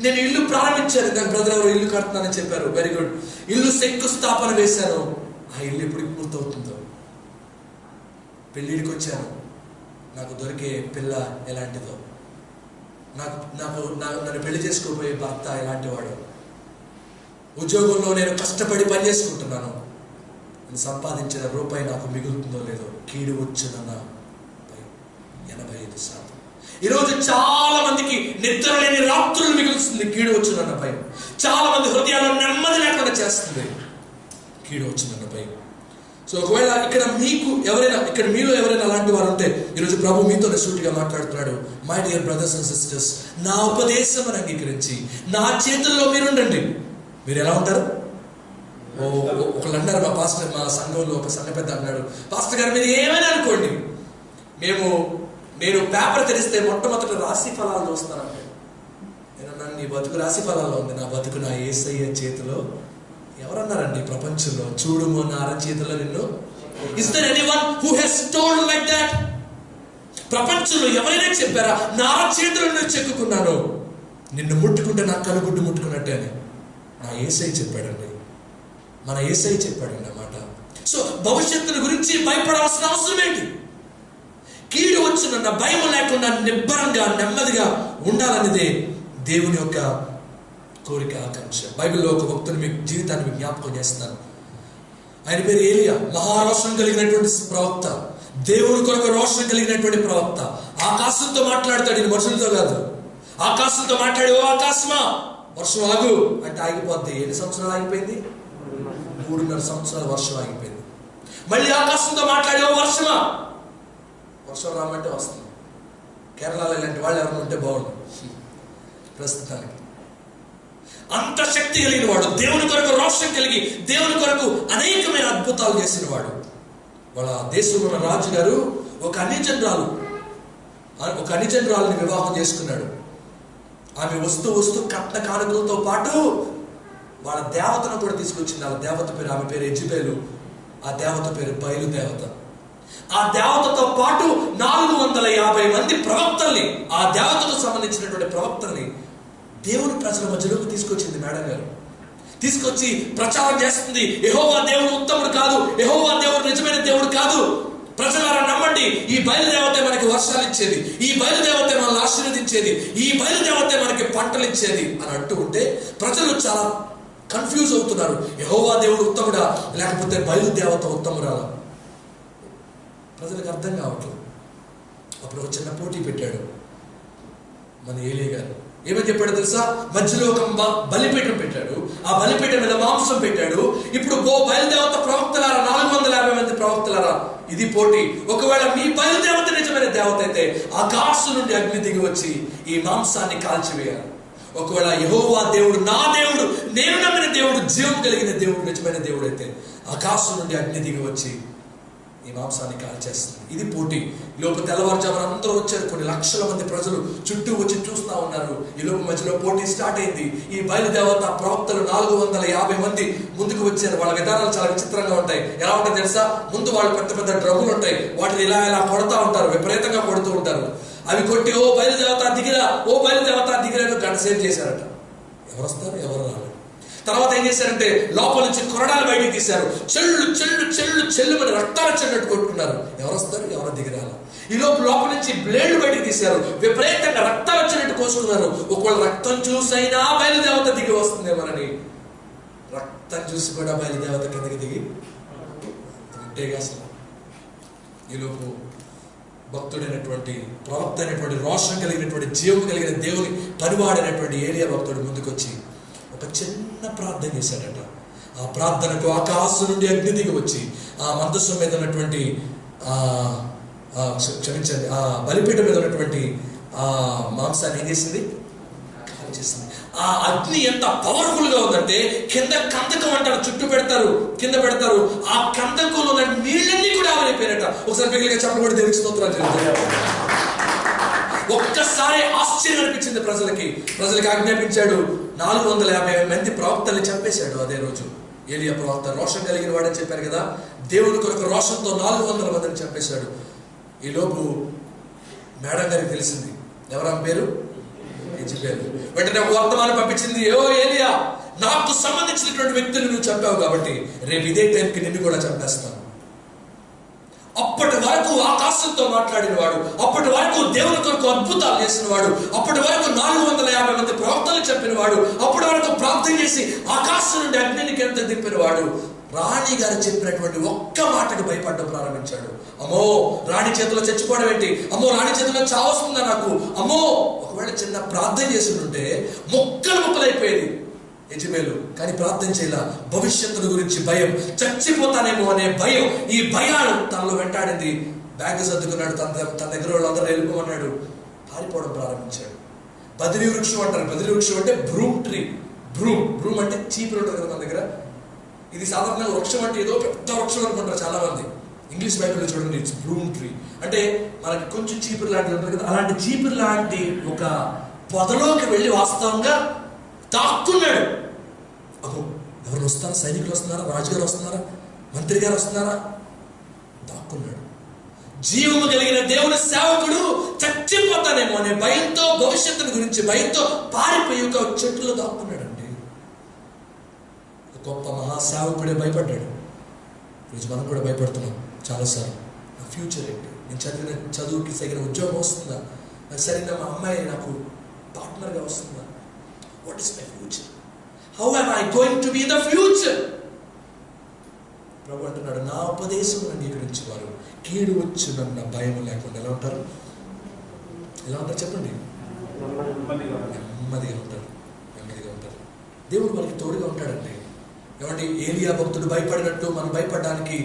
[SPEAKER 1] నేను ఇల్లు ప్రారంభించాను, దాని బ్రదర్ ఎవరు ఇల్లు కడుతున్నానని చెప్పారు, వెరీ గుడ్, ఇల్లు శంకుస్థాపన వేశాను, ఆ ఇల్లు ఎప్పుడు పూర్తవుతుందో, పెళ్ళిడికి వచ్చాను, నాకు దొరికే పిల్ల ఎలాంటిదో, నన్ను పెళ్లి చేసుకోబోయే భర్త ఎలాంటి వాడు, ఉద్యోగంలో నేను కష్టపడి పని చేసుకుంటున్నాను, నేను సంపాదించిన రూపాయి నాకు మిగులుతుందో లేదో, కీడు వచ్చిందన్న 85%. ఈరోజు చాలా మందికి నిద్ర లేని రాత్రులు మిగులుస్తుంది కీడు వచ్చిందన్న భయం. చాలా మంది హృదయాల్లో నెమ్మది లేకుండా చేస్తుంది కీడు వచ్చిందన్న భయం. సో ఒకవేళ మీలో ఎవరైనా అలాంటి వారు ఉంటే ఈరోజు ప్రభు మీతోనే సూటిగా మాట్లాడుతున్నాడు. My dear brothers and sisters, నా ఉపదేశం అంగీకరించి నా చేతుల్లో మీరు ఉండండి. మీరు ఎలా ఉంటారు? ఒకళ్ళు అన్నారు, మా సంఘంలో ఒక సంఘ పెద్ద అన్నాడు, పాస్టర్ గారు మీరు ఏమైనా అనుకోండి, నేను పేపర్ తెరిస్తే మొట్టమొదటి రాశి ఫలాలు చూస్తానంటే, నేను నీ బతుకు రాశి ఫలాల్లో ఉంది, నా బతుకు నా యేసయ్య చేతిలో. ఎవరన్నారండి ప్రపంచంలో? చూడుము నా అరచేతిలో నిన్ను. Is there anyone who has told like that? ప్రపంచంలో ఎవరైనా చెప్పారా నా అరచేతిలో నేను చెక్కుకున్నాను, నిన్ను ముట్టుకుంటే నా కనుగుడ్డు ముట్టుకున్నట్టే అని? నా యేసయ్య చెప్పాడండి, మన యేసయ్య చెప్పాడండి అన్నమాట. సో భవిష్యత్తును గురించి భయపడాల్సిన అవసరం ఏంటి? కీడు వచ్చిన భయం లేకుండా నిబ్బరంగా నెమ్మదిగా ఉండాలనేదే దేవుని యొక్క కోరిక, ఆకాంక్ష. బైబిల్లో ఒక భక్తుని మీకు జీవితాన్ని జ్ఞాపకం చేస్తున్నాను. ఆయన పేరు ఏలియా. మహారోషం కలిగినటువంటి ప్రవక్త, దేవుని కొరకు రోషం కలిగినటువంటి ప్రవక్త. ఆకాశంతో మాట్లాడతాడు, ఇది మనుషులతో కాదు. ఆకాశంతో మాట్లాడి, ఓ ఆకాశమా వర్షం ఆగు అంటే ఆగిపోద్ది. ఎన్ని సంవత్సరాలు ఆగిపోయింది? 3.5 సంవత్సరాలు వర్షం ఆగిపోయింది. మళ్ళీ ఆకాశంతో మాట్లాడి, ఓ వర్షమా, వర్షం రామంటే వస్తుంది. కేరళలో ఇలాంటి వాళ్ళు ఎవరైనా ఉంటే బాగుండు ప్రస్తుతానికి. అంత శక్తి కలిగిన వాడు, దేవుని కొరకు రోషం కలిగి దేవుని కొరకు అనేకమైన అద్భుతాలు చేసిన వాడు. వాళ్ళ దేశంలో ఉన్న రాజు గారు ఒక అనిజనరాలని వివాహం చేసుకున్నాడు. ఆమె వస్తూ కట్న కానుకలతో పాటు వాళ్ళ దేవతను కూడా తీసుకొచ్చింది. వాళ్ళ దేవత పేరు, ఆమె పేరు యెజబెలు, ఆ దేవత పేరు బయలు దేవత. ఆ దేవతతో పాటు 450 మంది ప్రవక్తల్ని, ఆ దేవతకు సంబంధించినటువంటి ప్రవక్తల్ని దేవుని ప్రజల మధ్యలోకి తీసుకొచ్చింది మేడం గారు. తీసుకొచ్చి ప్రచారం చేస్తుంది, యెహోవా దేవుడు ఉత్తముడు కాదు, యెహోవా దేవుడు నిజమైన దేవుడు కాదు, ప్రజలారా నమ్మండి, ఈ బయలుదేవతే మనకి వర్షాలు ఇచ్చేది, ఈ బయలుదేవతే మనల్ని ఆశీర్వదించేది, ఈ బయలుదేవతే మనకి పంటలు ఇచ్చేది అని అంటూ ఉంటే ప్రజలు చాలా కన్ఫ్యూజ్ అవుతున్నారు. యెహోవా దేవుడు ఉత్తముడా లేకపోతే బయలుదేవత ఉత్తమురాలా? ప్రజలకు అర్థం కావట్లేదు. అప్పుడు ఒక చిన్న పోటీ పెట్టాడు మన ఏలియా గారు. ఏమని చెప్పాడు తెలుసా? మధ్యలో ఒక బలిపీఠం పెట్టాడు, ఆ బలిపీఠం మీద మాంసం పెట్టాడు. ఇప్పుడు బయలుదేవత ప్రవక్తలారా, 450 మంది ప్రవక్తలారా, ఇది పోటీ. ఒకవేళ మీ బయలుదేవత నిజమైన దేవత అయితే ఆకాశం నుండి అగ్ని దిగి వచ్చి ఈ మాంసాన్ని కాల్చివేయాలి. ఒకవేళ యెహోవా దేవుడు, నా దేవుడు, నేను నమ్మిన దేవుడు, జీవం కలిగిన దేవుడు, నిజమైన దేవుడు అయితే ఆకాశం నుండి అగ్ని దిగి వచ్చి ఈ మాంసాన్ని కాల్చేస్తుంది. ఇది పోటీ. ఈ లోపు తెల్లవారుజామున అందరూ వచ్చారు, కొన్ని లక్షల మంది ప్రజలు చుట్టూ వచ్చి చూస్తూ ఉన్నారు. ఈ లోపు మధ్యలో పోటీ స్టార్ట్ అయింది. ఈ బయలుదేవత ప్రవక్తలు 450 మంది ముందుకు వచ్చారు. వాళ్ళ విధానాలు చాలా విచిత్రంగా ఉంటాయి. ఎలా ఉంటాయి తెలుసా? ముందు వాళ్ళు పెద్ద పెద్ద డ్రమ్ములు ఉంటాయి, వాటిని ఇలా కొడతా ఉంటారు, విపరీతంగా కొడుతూ ఉంటారు. అవి కొట్టి, ఓ బయలుదేవత దిగిరా, ఓ బయలుదేవత దిగిరా, గంట సేపు చేశారట. ఎవరు వస్తారు, ఎవరు రాలేదు. తర్వాత ఏం చేశారంటే లోపల నుంచి కొరడాలు బయటికి తీశారు. చెల్లు అని రక్తాలు చెల్లట్టు కొట్టుకున్నారు. ఎవరు వస్తారు, ఎవరో దిగిరాల. ఈ లోపల నుంచి బ్లేడ్లు బయటికి తీశారు. విపరీతంగా రక్తాలు వచ్చినట్టు కోసుకున్నారు. ఒకవేళ రక్తం చూసైనా బయలుదేవత దిగి వస్తుందేమోనని. రక్తం చూసి కూడా బయలుదేవత కిందకి దిగి ఉంటేగా అసలు. ఈలోపు భక్తుడైనటువంటి ప్రవక్త అయినటువంటి రోషం కలిగినటువంటి జీవం కలిగిన దేవుని పనివాడైనటువంటి ఏలియా భక్తుడు ముందుకొచ్చి ఒక చిన్న ప్రార్థన చేశాడట. ఆ ప్రార్థనకు ఆకాశం నుండి అగ్ని దిగి వచ్చి ఆ మందస్సు మీద ఉన్నటువంటి క్షమించండి ఆ బలిపీఠం మీద ఉన్నటువంటి ఆ మాంసాన్ని ఏం చేసింది? కాల్చేసింది. ఆ అగ్ని ఎంత పవర్ఫుల్ గా ఉందంటే కింద కందకం అంటారు, చుట్టూ పెడతారు, కింద పెడతారు. ఆ కందకంలో ఉన్న నీళ్ళన్నీ కూడా ఆవిరైపోయినట్ట. ఒకసారి పిల్లలుగా చెప్పడం కూడా దేవునికి స్తోత్రాలు చెల్లించారు. ఒక్కసారి ఆశ్చర్యం అనిపించింది ప్రజలకి ఆజ్ఞాపించాడు. 450 మంది ప్రవక్తల్ని చంపేశాడు అదే రోజు. ఏలియా ప్రవక్త రోషం కలిగిన వాడని చెప్పారు కదా, దేవుని కొరకు రోషంతో 400 మందిని చంపేశాడు. ఈ లోపు మేడం గారికి తెలిసింది. ఎవరా పేరు? యెజబెల్. వెంటనే ఒక వర్తమానం పంపించింది. ఓ ఏలియా, నాకు సంబంధించినటువంటి వ్యక్తులు నువ్వు చంపావు కాబట్టి రేపు ఇదే టైంకి నిన్ను కూడా చంపేస్తాను. అప్పటి వరకు ఆకాశంతో మాట్లాడిన వాడు, అప్పటి వరకు దేవుని కొరకు అద్భుతాలు చేసిన వాడు, అప్పటి వరకు 450 మంది ప్రవక్తలు చెప్పిన వాడు, అప్పటి వరకు ప్రార్థన చేసి ఆకాశం నుండి అగ్నిని కింద దింపిన వాడు రాణి గారు చెప్పినటువంటి ఒక్క మాటకు భయపడడం ప్రారంభించాడు. అమ్మో, రాణి చేతిలో చచ్చిపోవడం ఏంటి? అమ్మో, రాణి చేతిలో చావస్తుందా నాకు? అమ్మో, ఒకవేళ చిన్న ప్రార్థన చేసి ఉంటే ముక్కలైపోయేది యెజబెలు. కానీ ప్రార్థన చేయాల. భవిష్యత్తుల గురించి భయం, చచ్చిపోతానేమో అనే భయం, ఈ భయాలు తనలో వెంటాడింది. బ్యాగ్ సర్దుకున్నాడు, తన దగ్గర వాళ్ళందరూ వెళ్ళిపోమన్నాడు. పారిపోవడం ప్రారంభించాడు. బదిలీ వృక్షం అంటారు. బదిలీ వృక్షం అంటే బ్రూమ్ ట్రీ. బ్రూమ్ అంటే చీపురు ఉంటుంది కదా మన దగ్గర. ఇది సాధారణంగా వృక్షం అంటే ఏదో పెద్ద వృక్షం అనుకుంటారు చాలా మంది. ఇంగ్లీష్ బైబిల్లో చూడండి, ఇట్స్ బ్రూమ్ ట్రీ. అంటే మనకి కొంచెం చీపురు లాంటిది ఉంటుంది కదా, అలాంటి చీపురు లాంటి ఒక పొదలోకి వెళ్ళి వాస్తవంగా దాక్కున్నాడు. అమ్మో, ఎవరు వస్తారా? సైనికులు వస్తున్నారా? రాజుగారు వస్తున్నారా? మంత్రి గారు వస్తున్నారా? దాక్కున్నాడు. జీవము కలిగిన దేవుని సేవకుడు చచ్చిపోతానేమో అనే భయంతో, భవిష్యత్తుల గురించి భయంతో పారిపోయి ఒక చెట్టులో దాక్కున్నాడండి. గొప్ప మహాసేవకుడే భయపడ్డాడు. ఈరోజు మనం కూడా భయపడుతున్నాం చాలాసార్లు. నా ఫ్యూచర్ ఏంటి? నేను చదివిన చదువుకి సరైన ఉద్యోగం వస్తుందా? నాకు సరైన మా అమ్మాయి నాకు పార్ట్నర్గా వస్తుందా? What is my future? How am I going to be in the future? ప్రభు అంటున్నాడు, నా ఉపదేశం అంగీకరించి వారు కీడు వచ్చునన్న భయం లేకుండా ఎలా ఉంటారు? చెప్పండి. నెమ్మదిగా ఉంటారు. దేవుడు వాళ్ళకి తోడుగా ఉంటాడండి. ఏమంటే ఏలియా భక్తుడు భయపడినట్టు మనం భయపడడానికి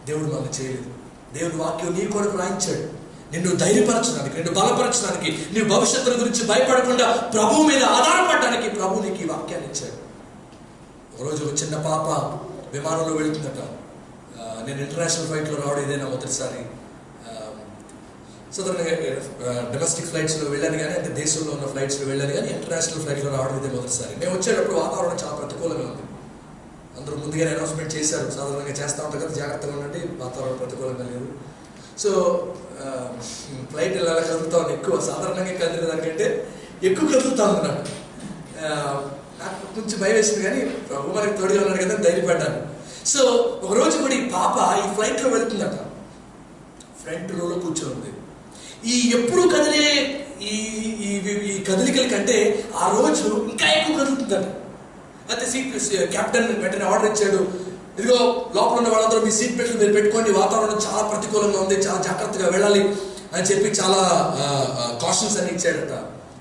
[SPEAKER 1] దేవుడు మనల్ని చేయలేదు. దేవుడు వాక్యం నీ కొరకు రాయించాడు. నిన్ను ధైర్యపరచడానికి, నిన్ను బలపరచడానికి, నీ భవిష్యత్తుల గురించి భయపడకుండా ప్రభువు మీద ఆధారపడడానికి ప్రభు నీకు ఈ వాక్యాన్ని ఇచ్చాడు. ఒకరోజు ఒక చిన్న పాప విమానంలో వెళుతుందట. నేను ఇంటర్నేషనల్ ఫ్లైట్లో రావడం ఇదేనా మొదటిసారి. సాధారణంగా డొమెస్టిక్ ఫ్లైట్స్లో వెళ్ళాను కానీ, అంటే దేశంలో ఉన్న ఫ్లైట్స్లో వెళ్ళాను కానీ, ఇంటర్నేషనల్ ఫ్లైట్లో రావడం ఇదే మొదటిసారి. మేము వచ్చేటప్పుడు వాతావరణం చాలా ప్రతికూలంగా ఉంది. అందరూ ముందుగానే అనౌన్స్మెంట్ చేశారు. సాధారణంగా చేస్తూ ఉంటారు కదా, జాగ్రత్తగా ఉండండి, వాతావరణం ప్రతికూలంగా లేదు. సో ఫ్లైట్ ఇలా కదులుతా ఉంది. ఎక్కువ సాధారణంగా కదిలే దానికంటే ఎక్కువ కదులుతా ఉంది. నాకు కొంచెం భయం వేసింది కానీ ప్రభు మనకి తోడుగా ఉన్నాడు కదా, ధైర్యపడ్డాను. సో ఒకరోజు కూడా ఈ పాప ఈ ఫ్లైట్లో వెళుతుందట. ఫ్రంట్ రోలో కూర్చోంది. ఈ ఎప్పుడు కదిలే ఈ కదలికల కంటే ఆ రోజు ఇంకా ఎక్కువ కదులుతుందట. అయితే కెప్టెన్ వెంటనే ఆర్డర్ ఇచ్చాడు, ఇదిగో లోపల ఉన్న వాళ్ళందరూ మీ సీట్ బెల్ట్లు మీరు పెట్టుకోండి, వాతావరణం చాలా ప్రతికూలంగా ఉంది, చాలా జాగ్రత్తగా వెళ్ళాలి అని చెప్పి చాలా కాషన్స్ అని ఇచ్చాడట.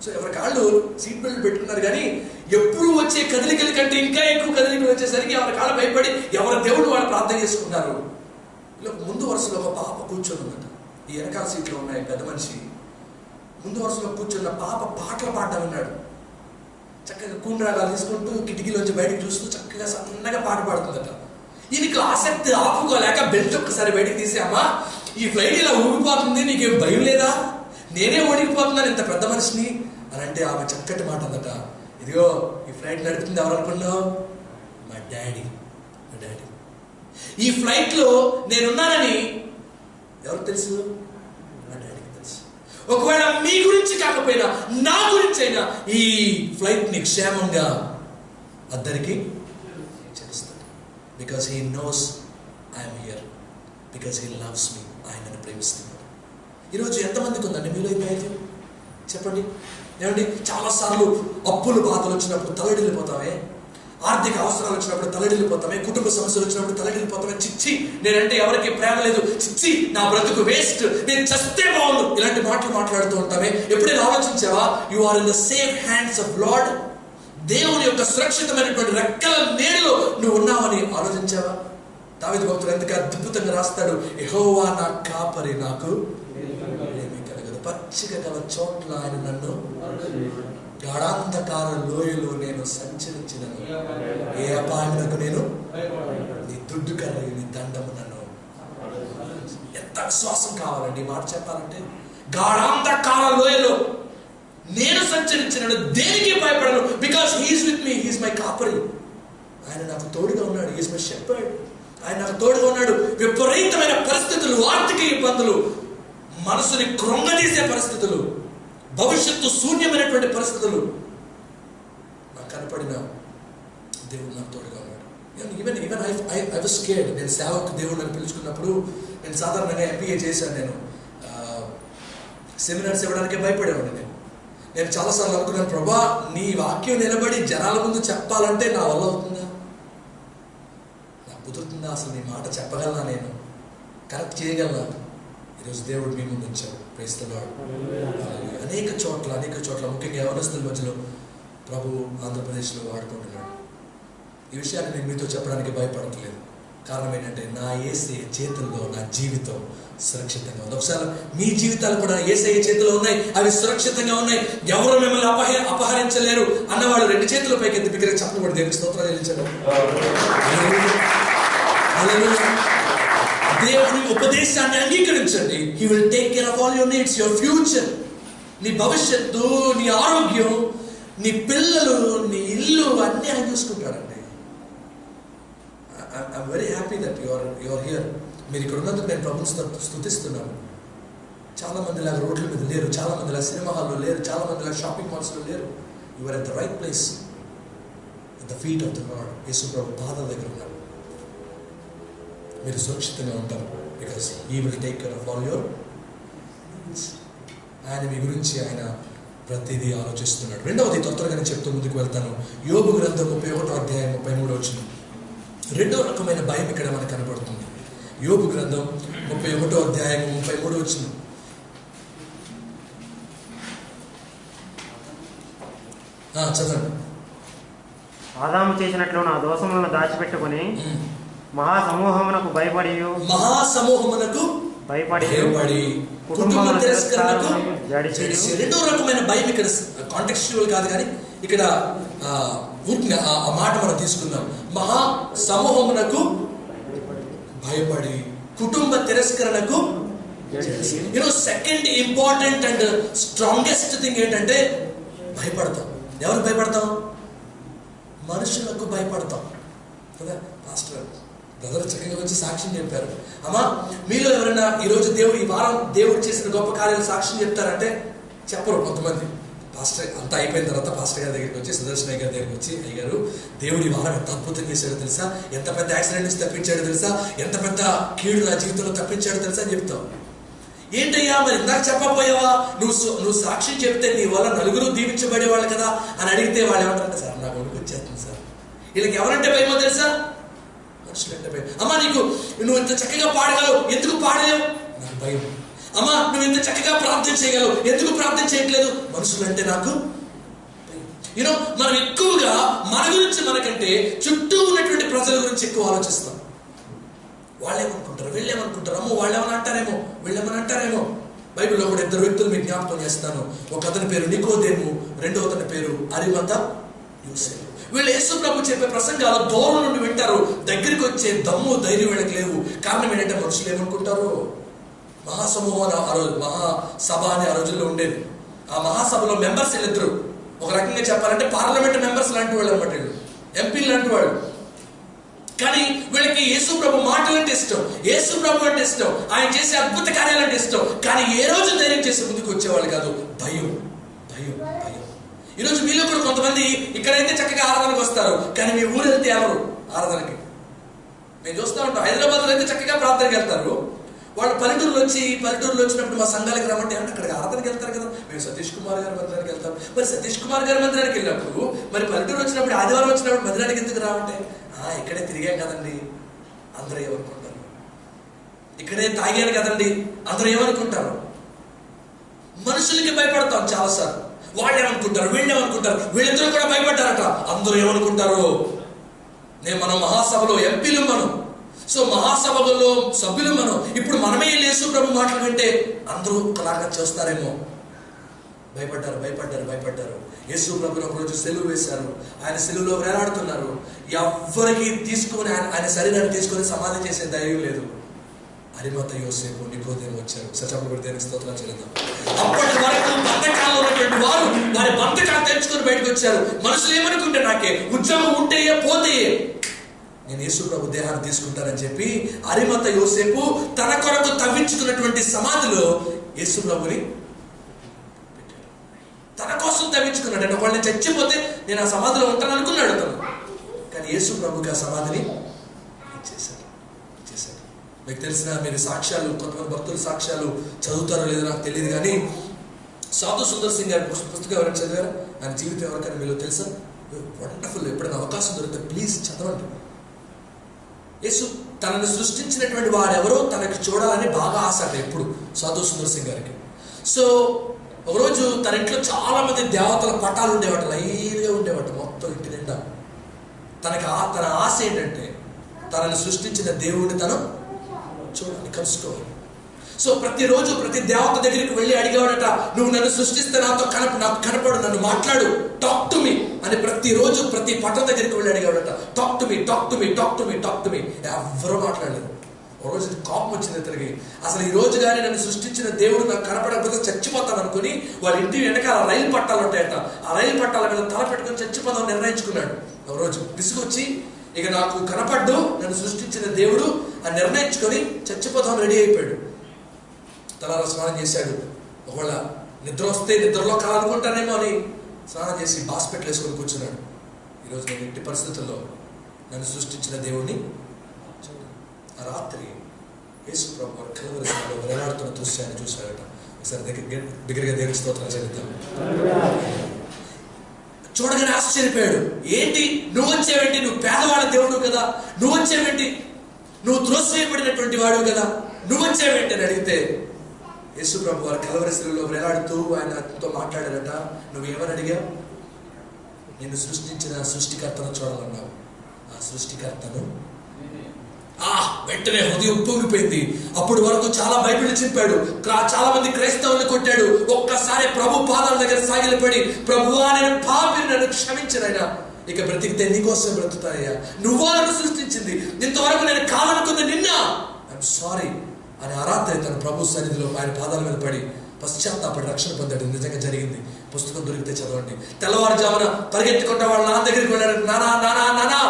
[SPEAKER 1] సో ఎవరి కాళ్ళు సీట్ బెల్ట్ పెట్టుకున్నారు కానీ ఎప్పుడు వచ్చే కదలికల కంటే ఇంకా ఎక్కువ కదలికలు వచ్చేసరికి ఎవరి కాళ్ళు భయపడి ఎవరి దేవుడు వాళ్ళు ప్రార్థన చేసుకున్నారు. ఇలా ముందు వరుసలో ఒక పాప కూర్చొని ఉందట. ఈ వెనకాల సీట్లో ఉన్నాయి పెద్ద మనిషి. ముందు వరుసలో కూర్చున్న పాప పాటలు పాడడం విన్నాడు. చక్కగా కూండ్రాగాలు తీసుకుంటూ కిటికీలోంచి బయటకు చూస్తూ చక్కగా సన్నగా పాట పాడుతుందట. ఈయనకి ఆసక్తి ఆపుకోలేక బెల్ట్ ఒక్కసారి బయటకు తీసి, అమ్మా ఈ ఫ్లైట్ ఇలా ఊగిపోతుంది, నీకేం భయం లేదా? నేనే ఓడికిపోతున్నాను ఇంత పెద్ద మనిషిని అని అంటే ఆమె చక్కటి మాట అందట. ఇదిగో ఈ ఫ్లైట్ నడుపుతుంది ఎవరు అనుకున్నావు? మా డాడీ. ఈ ఫ్లైట్లో నేనున్నానని ఎవరు తెలుసు? మా డాడీకి తెలుసు. ఒకవేళ మీ గురించి కాకపోయినా నా గురించి అయినా ఈ ఫ్లైట్ ని క్షేమంగా అద్దరికి చేస్తాడు. Because he knows I'm here, because he loves me. ఆయన నన్ను ప్రేమిస్తున్నాడు. ఈరోజు ఎంతమందికి ఉందండి మీలో ఈ ధైర్యం? చెప్పండి ఏమండి? చాలాసార్లు అప్పులు బాధలు వచ్చినప్పుడు తలడిల్లిపోతామే, ఆర్థిక అవసరాలు వచ్చినప్పుడు తలడిల్లిపోతామే, కుటుంబ సమస్యలు వచ్చినప్పుడు తలడిల్లిపోతామే. చిచ్చి నేనంటే ఎవరికి ప్రేమ లేదు, చిచ్చి నా బ్రతుకు వేస్ట్, నేను చస్తే బాగుండు, ఇలాంటి మాటలు మాట్లాడుతూ ఉంటామే. ఎప్పుడైనా ఆలోచించావా? You are in the safe hands of Lord. దేవుని యొక్క సురక్షితమైనటువంటి రెక్కల నీడలో నువ్వు ఉన్నావని ఆలోచించావా? దావీదు భక్తుడు ఎంత అద్భుతంగా రాస్తాడు, యెహోవా నా కాపరి, నాకు ఏమీ కలగదు, పచ్చిక గల చోట్ల ఆయన నన్ను, గాఢాంధకార లోయలో నేను సంచరించినను, ఏ అపాయమునకు నేను, నీ దుడ్డు కర్రయు నీ దండము నన్ను. ఎంత విశ్వాసం కావాలండి ఈ మాట చెప్పాలంటే? గాఢాంధకార లోయలో నేను సంచరించినను, దేనికి భయపడను, because he's with me, he's my కాపరి. ఆయన నాకు తోడుగా ఉన్నాడు, హీఈస్ మై షెపర్డ్. ఆయన నాకు తోడుగా ఉన్నాడు. విపరీతమైన పరిస్థితులు, ఆర్థిక ఇబ్బందులు, మనసుని కృంగదీసే పరిస్థితులు, భవిష్యత్తు శూన్యమైనటువంటి పరిస్థితులు నాకు కనపడిన దేవుడు నాకు తోడుగా ఉన్నాడు. Even I was scared. నేను సేవకు దేవుడు అని పిలుచుకున్నప్పుడు, నేను సాధారణంగా ఎంబీఏ చేశాను, నేను సెమినార్స్ ఇవ్వడానికే భయపడేవాడిని. నేను చాలాసార్లు అనుకున్నాను, ప్రభా నీ వాక్యం నిలబడి జనాల ముందు చెప్పాలంటే నా వల్ల అవుతుందా, నాకు కుదురుతుందా, అసలు నీ మాట చెప్పగలనా, నేను కరెక్ట్ చేయగలనా? ఈరోజు దేవుడు మీ ముందు వచ్చాడు. Praise the Lord. అనేక చోట్ల ముఖ్యంగా యవనస్తుల మధ్యలో ప్రభు ఆంధ్రప్రదేశ్లో వాడుకుంటున్నాడు. ఈ విషయాన్ని నేను మీతో చెప్పడానికి భయపడట్లేదు. కారణం ఏంటంటే నా యేసయ్య చేతుల్లో నా జీవితం సురక్షితంగా ఉంది. ఒకసారి మీ జీవితాలు కూడా యేసయ్య చేతిలో ఉన్నాయి, అవి సురక్షితంగా ఉన్నాయి, ఎవరు మిమ్మల్ని అపహరించలేరు అన్నవాడు 2 చేతుల పైకి ఎత్తి బిగ్గరగా చెప్పబడి దేవునికి స్తోత్రాలు చెల్లించండి. దేవుని ఉపదేశాన్ని అంగీకరించండి. He will take care of all your needs, your future. నీ భవిష్యత్తు, నీ ఆరోగ్యం, నీ పిల్లలు, నీ ఇల్లు అన్నీ ఆయన చూసుకుంటాడండి. I'm very happy that your here. మీరు ఇక్కడ ఉన్నందుకు నేను ప్రభుని స్తుతిస్తున్నాను. చాలా మంది ఇలా రోడ్ల మీద లేరు, చాలా మంది ఇలా సినిమా హాల్లో లేరు, చాలా మంది ఇలా షాపింగ్ మాల్స్లో లేరు. You are at the right place, at the feet of the Lord. యేసు ప్రభు పాదాల దగ్గర ఉన్నారు. మీరు సురక్షితంగా ఉంటారు, because he will take care of all your needs. ఆయన మీ గురించి ఆయన ప్రతిదీ ఆలోచిస్తున్నాడు. రెండవది త్వరగానే చెప్తూ ముందుకు వెళ్తాను. యోబు గ్రంథం 31వ అధ్యాయం 33వ వచనం. రెండో రకమైన భయం ఇక్కడ మనకు కనబడుతుంది. యోబు గ్రంథం 31వ అధ్యాయం 33వ వచనం. చదవండి.
[SPEAKER 2] ఆదాము చేసినట్లు నా దోషములను దాచిపెట్టుకుని మహాసమూహమునకు భయపడి కుటుంబ తిరస్కరణకు
[SPEAKER 1] జడిసి. రెండో రకమైన భయం ఇక్కడ కాంటెక్స్చువల్ కాదు, కానీ ఇక్కడ ఆ మాట మనం తీసుకుందాం. మహా సమూహమునకు భయపడి కుటుంబ తిరస్కరణకు. Second important and strongest thing ఏంటంటే భయపడతాం. ఎవరు భయపడతాం? మనుషులకు భయపడతాం కదా. పాస్టర్ బ్రదర్ చక్కగా వచ్చి సాక్ష్యం చెప్పారు. అమ్మా మీలో ఎవరైనా ఈరోజు ఈ వారం దేవుడు చేసిన గొప్ప కార్యాలు సాక్ష్యం చెప్తారంటే చెప్పరు కొంతమంది. పాస్టర్ అంతా అయిపోయిన తర్వాత పాస్టర్ గారి దగ్గరికి వచ్చి, సుదర్శనయ్య గారి దగ్గరికి వచ్చి, అయ్యారు దేవుడి వారం ఎంత అద్భుతం చేశాడో తెలుసా, ఎంత పెద్ద యాక్సిడెంట్ నుంచి తప్పించాడో తెలుసా, ఎంత పెద్ద కీడు నా జీవితంలో తప్పించాడో తెలుసా అని చెప్తాం. ఏంటయ్యా మరి ఇందాక చెప్పకపోయావా, నువ్వు సాక్ష్యం చెప్తే నీ వల్ల నలుగురు దీవించబడేవాళ్ళు కదా అని అడిగితే వాళ్ళు ఏమంటారంటే, సార్ నాకు వణుకు వచ్చేస్తుంది సార్. వీళ్ళకి ఎవరంటే భయమో తెలుసా? మనుషులంటే భయం. అమ్మా నువ్వు ఇంత చక్కగా పాడగలవు, ఎందుకు పాడలేవు? నాకు భయం. అమ్మా నువ్వు ఇంత చక్కగా ప్రార్థన చేయగలవు, ఎందుకు ప్రార్థన చేయట్లేదు? మనుషులంటే నాకు భయం. మనం ఎక్కువగా మన గురించి మనకంటే చుట్టూ ఉన్నటువంటి ప్రజల గురించి ఎక్కువ ఆలోచిస్తాం. వాళ్ళేమనుకుంటారు, వీళ్ళేమనుకుంటారు, అమ్మో వాళ్ళేమని అంటారేమో, వీళ్ళేమని అంటారేమో. బైబిల్లో కూడా 2 వ్యక్తులు మీకు జ్ఞాపకం చేస్తాను. ఒక అతని పేరు నికోదేము, రెండో అతని పేరు అరిమత యోసేపు. వీళ్ళు యేసు ప్రభు చెప్పే ప్రసంగాలు దూరం నుండి వింటారు, దగ్గరికి వచ్చే దమ్ము ధైర్యం వీళ్ళకి లేవు. కారణం ఏంటంటే మనుషులు ఏమనుకుంటారు. మహాసమూహం మహాసభ అని ఆ రోజుల్లో ఉండేది. ఆ మహాసభలో మెంబర్స్ వీళ్ళిద్దరు ఒక రకంగా చెప్పాలంటే పార్లమెంట్ మెంబర్స్ లాంటి వాళ్ళు అనమాట, వీళ్ళు ఎంపీలు లాంటి వాళ్ళు. కానీ వీళ్ళకి యేసు ప్రభు మాటలు అంటే ఇష్టం, యేసు ప్రభు అంటే ఇష్టం, ఆయన చేసే అద్భుత కార్యాలంటే ఇష్టం. కానీ ఏ రోజు ధైర్యం చేసి ముందుకు వచ్చేవాళ్ళు కాదు. భయం భయం భయం. ఈరోజు మీలో కూడా కొంతమంది ఇక్కడైతే చక్కగా ఆరాధనకు వస్తారు, కానీ మీ ఊరు వెళ్తే ఎవరు ఆరాధనకి? మేము చూస్తూ ఉంటాం. హైదరాబాద్లో అయితే చక్కగా ప్రార్థనకి వెళ్తారు, వాళ్ళు పల్లెటూరులో వచ్చినప్పుడు మా సంఘాలకు రమ్మంటే అంటే అక్కడికి ఆరాధనకి వెళ్తారు కదా, మేము సతీష్ కుమార్ గారి మందిరానికి వెళ్తాం. మరి సతీష్ కుమార్ గారి మందిరానికి వెళ్ళినప్పుడు మరి పల్లెటూరు వచ్చినప్పుడు ఆదివారం వచ్చినప్పుడు మందిరానికి ఎందుకు రావంటే ఇక్కడే తిరిగాం కదండి అందరూ ఏమనుకుంటారు, ఇక్కడే తాగాను కదండి అందరూ ఏమనుకుంటారు. మనుషులకి భయపడతాం చాలాసార్లు. వాళ్ళు ఏమనుకుంటారు, వీళ్ళు ఏమనుకుంటారు, వీళ్ళిద్దరూ కూడా భయపడ్డారట. అందరూ ఏమనుకుంటారు. మనం మహాసభలో ఎంపీలు, మనం సో మహాసభలో సభ్యులు, మనం ఇప్పుడు మనమే యేసు ప్రభు మాటలు వింటే అందరూ ఒకలాగా చేస్తారేమో. భయపడ్డారు. యేసు ప్రభుని ఒక రోజు సెలువు వేశారు. ఆయన సెలువులో వేలాడుతున్నారు. ఎవ్వరికి తీసుకుని ఆయన శరీరాన్ని తీసుకొని సమాధి చేసే ధైర్యం లేదు. అరిమత యోసేపు నికోదేము వచ్చారు. సచప్పుడు దేనికి స్తోత్రం చెల్లిద్దాం. అప్పటి వరకు బంధకాల్లో ఉన్నటువంటి వారు వారి బంధకాలు తెచ్చుకొని బయటకు వచ్చారు. మనుషులు ఏమనుకుంటే నాకే ఉద్యోగం ఉంటే పోతే నేను యేసు ప్రభు దేహాన్ని తీసుకుంటానని చెప్పి అరిమత యోసేపు తన కొరకు తవ్వించుకున్నటువంటి సమాధిలో యేసు ప్రభుని పెట్టాడు. తన కోసం తవ్వించుకున్నాడు. అంటే ఒకళ్ళు చచ్చిపోతే నేను ఆ సమాధిలో ఉంటాను అనుకున్నాడు తను. కానీ యేసు ప్రభుకి ఆ సమాధిని ఇచ్చేశాడు. మీకు తెలిసిన మీరు సాక్ష్యాలు, కొంతమంది భక్తుల సాక్ష్యాలు చదువుతారో లేదో నాకు తెలియదు, కానీ సాధు సుందర్ సింగ్ గారి పుస్తకం ఎవరైనా చదివారా? ఆయన జీవితం ఎవరికైనా మీరు తెలుసా? వండర్ఫుల్. ఎప్పుడైనా అవకాశం దొరికితే ప్లీజ్ చదవండి. యేసు తనను సృష్టించినటువంటి వాడెవరో తనకి చూడాలని బాగా ఆశ అంటే ఎప్పుడు సాధు సుందర్ సింగ్ గారికి. సో ఒకరోజు తన ఇంట్లో చాలా మంది దేవతల పటాలు ఉండేవాట, లైన్గా ఉండేవాట మొత్తం ఇంటి నిండా. తన ఆశ ఏంటంటే తనను సృష్టించిన దేవుడిని తను చూడాలి, కలుసుకోవాలి. సో ప్రతిరోజు ప్రతి దేవత దగ్గరికి వెళ్ళి అడిగేవాడట, నువ్వు నన్ను సృష్టిస్తే నాకు కనపడు, నన్ను మాట్లాడు, టాక్ టు మీ అని ప్రతిరోజు ప్రతి పట్టణ దగ్గరికి వెళ్ళి అడిగేవాడట. Talk to me. ఎవరూ మాట్లాడలేదు. ఒక రోజు కోపం వచ్చింది ఇతనికి. అసలు ఈ రోజు కానీ నన్ను సృష్టించిన దేవుడు నాకు కనపడకపోతే చచ్చిపోతాను అనుకుని వాళ్ళ ఇంటి వెనకాల రైలు పట్టాలు ఉంటాయట. ఆ రైలు పట్టాల మీద తల పెట్టుకుని చచ్చిపోదాం నిర్ణయించుకున్నాడు. ఒక రోజు విసుగొచ్చి ఇక నాకు కనపడ్డు నన్ను సృష్టించిన దేవుడు అని నిర్ణయించుకొని చచ్చిపోతాం రెడీ అయిపోయాడు. తలారా స్నానం చేశాడు. ఒకవేళ నిద్ర వస్తే నిద్రలో కాలనుకుంటానేమో అని స్నానం చేసి హాస్పిటల్ వేసుకొని కూర్చున్నాడు. ఈరోజు నేను ఇంటి పరిస్థితుల్లో నన్ను సృష్టించిన దేవుడిని ఆ రాత్రి యేసు ప్రభు వారు కలువరిలో వేలాడుతున్న దృశ్యాన్ని చూశాడట. ఒకసారి దగ్గరగా దేవుని స్తోత్రం చెల్లిద్దాం. చూడగానే ఆశ్చర్యపోయాడు. ఏంటి నువ్వు వచ్చేవేంటి? నువ్వు పేదవాళ్ళ దేవుడు కదా, నువ్వు వచ్చేవేంటి? నువ్వు త్రోసివేయబడినటువంటి వాడు కదా, నువ్వు వచ్చేవేంటి అని అడిగితే యేసు ప్రభు వారు కలువరిలో వేలాడుతూ ఆయనతో మాట్లాడారట. నువ్వేమని అడిగావు? నిన్ను సృష్టించిన సృష్టికర్తను చూడాలన్నావు. ఆ సృష్టికర్తను వెంటనే హృదయం ఉప్పొంగిపోయింది. అప్పటి వరకు చాలా బైబిల్ చెప్పాడు, చాలా మంది క్రైస్తవుల్ని కొట్టాడు. ఒక్కసారి ప్రభు పాదాల దగ్గర సాగిలపడి, ప్రభువా నేను పాపిని, నన్ను క్షమించనైనా, ఇక బ్రతికితే నీకోసం బ్రతుకుతాయ్యా, నువ్వు నన్ను సృష్టించింది, ఇంతవరకు నేను కాదనుకుంది నిన్న, ఐఎమ్ సారీ అని ఆ రాత్రి తన ప్రభు సన్నిధిలో ఆయన పాదాల మీద పడి పశ్చాత్తాపడి రక్షణ పొందాడు. నిజంగా జరిగింది. పుస్తకం దొరికితే చదవండి. తెల్లవారుజామున పరిగెత్తుకుంటా వాళ్ళ నాన్న దగ్గరికి వెళ్ళాడు. నానా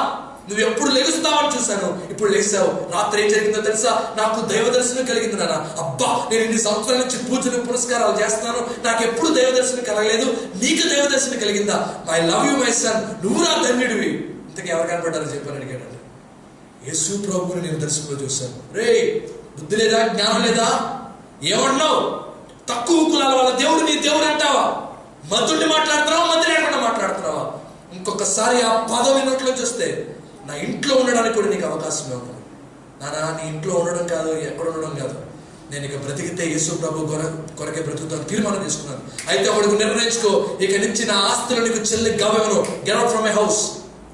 [SPEAKER 1] నువ్వు ఎప్పుడు లెగుస్తావని చూశాను, ఇప్పుడు లేచావు. రాత్రి ఏం జరిగిందో తెలుసా? నాకు దైవ దర్శనం కలిగింది నాన్న. అబ్బా, నేను ఇన్ని సంవత్సరాల నుంచి పూజలు పురస్కారాలు చేస్తున్నాను, నాకు ఎప్పుడు దైవ దర్శనం కలగలేదు, నీకు దైవ దర్శనం కలిగిందా? I love you my son, నువ్వు నా ధన్యుడివి. ఇంతకీ ఎవరు కనపడ్డారో చెప్పని అడిగాడు. యేసు ప్రభువుని నేను దర్శనంలో చూశాను. రే, బుద్ధి లేదా, జ్ఞానం లేదా? ఏమన్నావు? తక్కువ కులాల వాళ్ళ దేవుడు నీ దేవుడు అంటావా? మధ్యుండి మాట్లాడుతున్నావా, మధ్య లేకుండా మాట్లాడుతున్నావా? ఇంకొకసారి ఆ పదవి నోట్లోంచి వస్తే నా ఇంట్లో ఉండడానికి కూడా నీకు అవకాశం ఇవ్వను నానా. నీ ఇంట్లో ఉండడం కాదు, ఎక్కడ ఉండడం కాదు, నేను ఇక బ్రతికితే యేసు ప్రభు కొరకే బ్రతుకుతాను తీర్మానం తీసుకున్నాను. అయితే ఒకడికి నిర్ణయించుకో, ఇక నుంచి నా ఆస్తులు నీకు చెల్లి గవ్వెవను, get out from my house,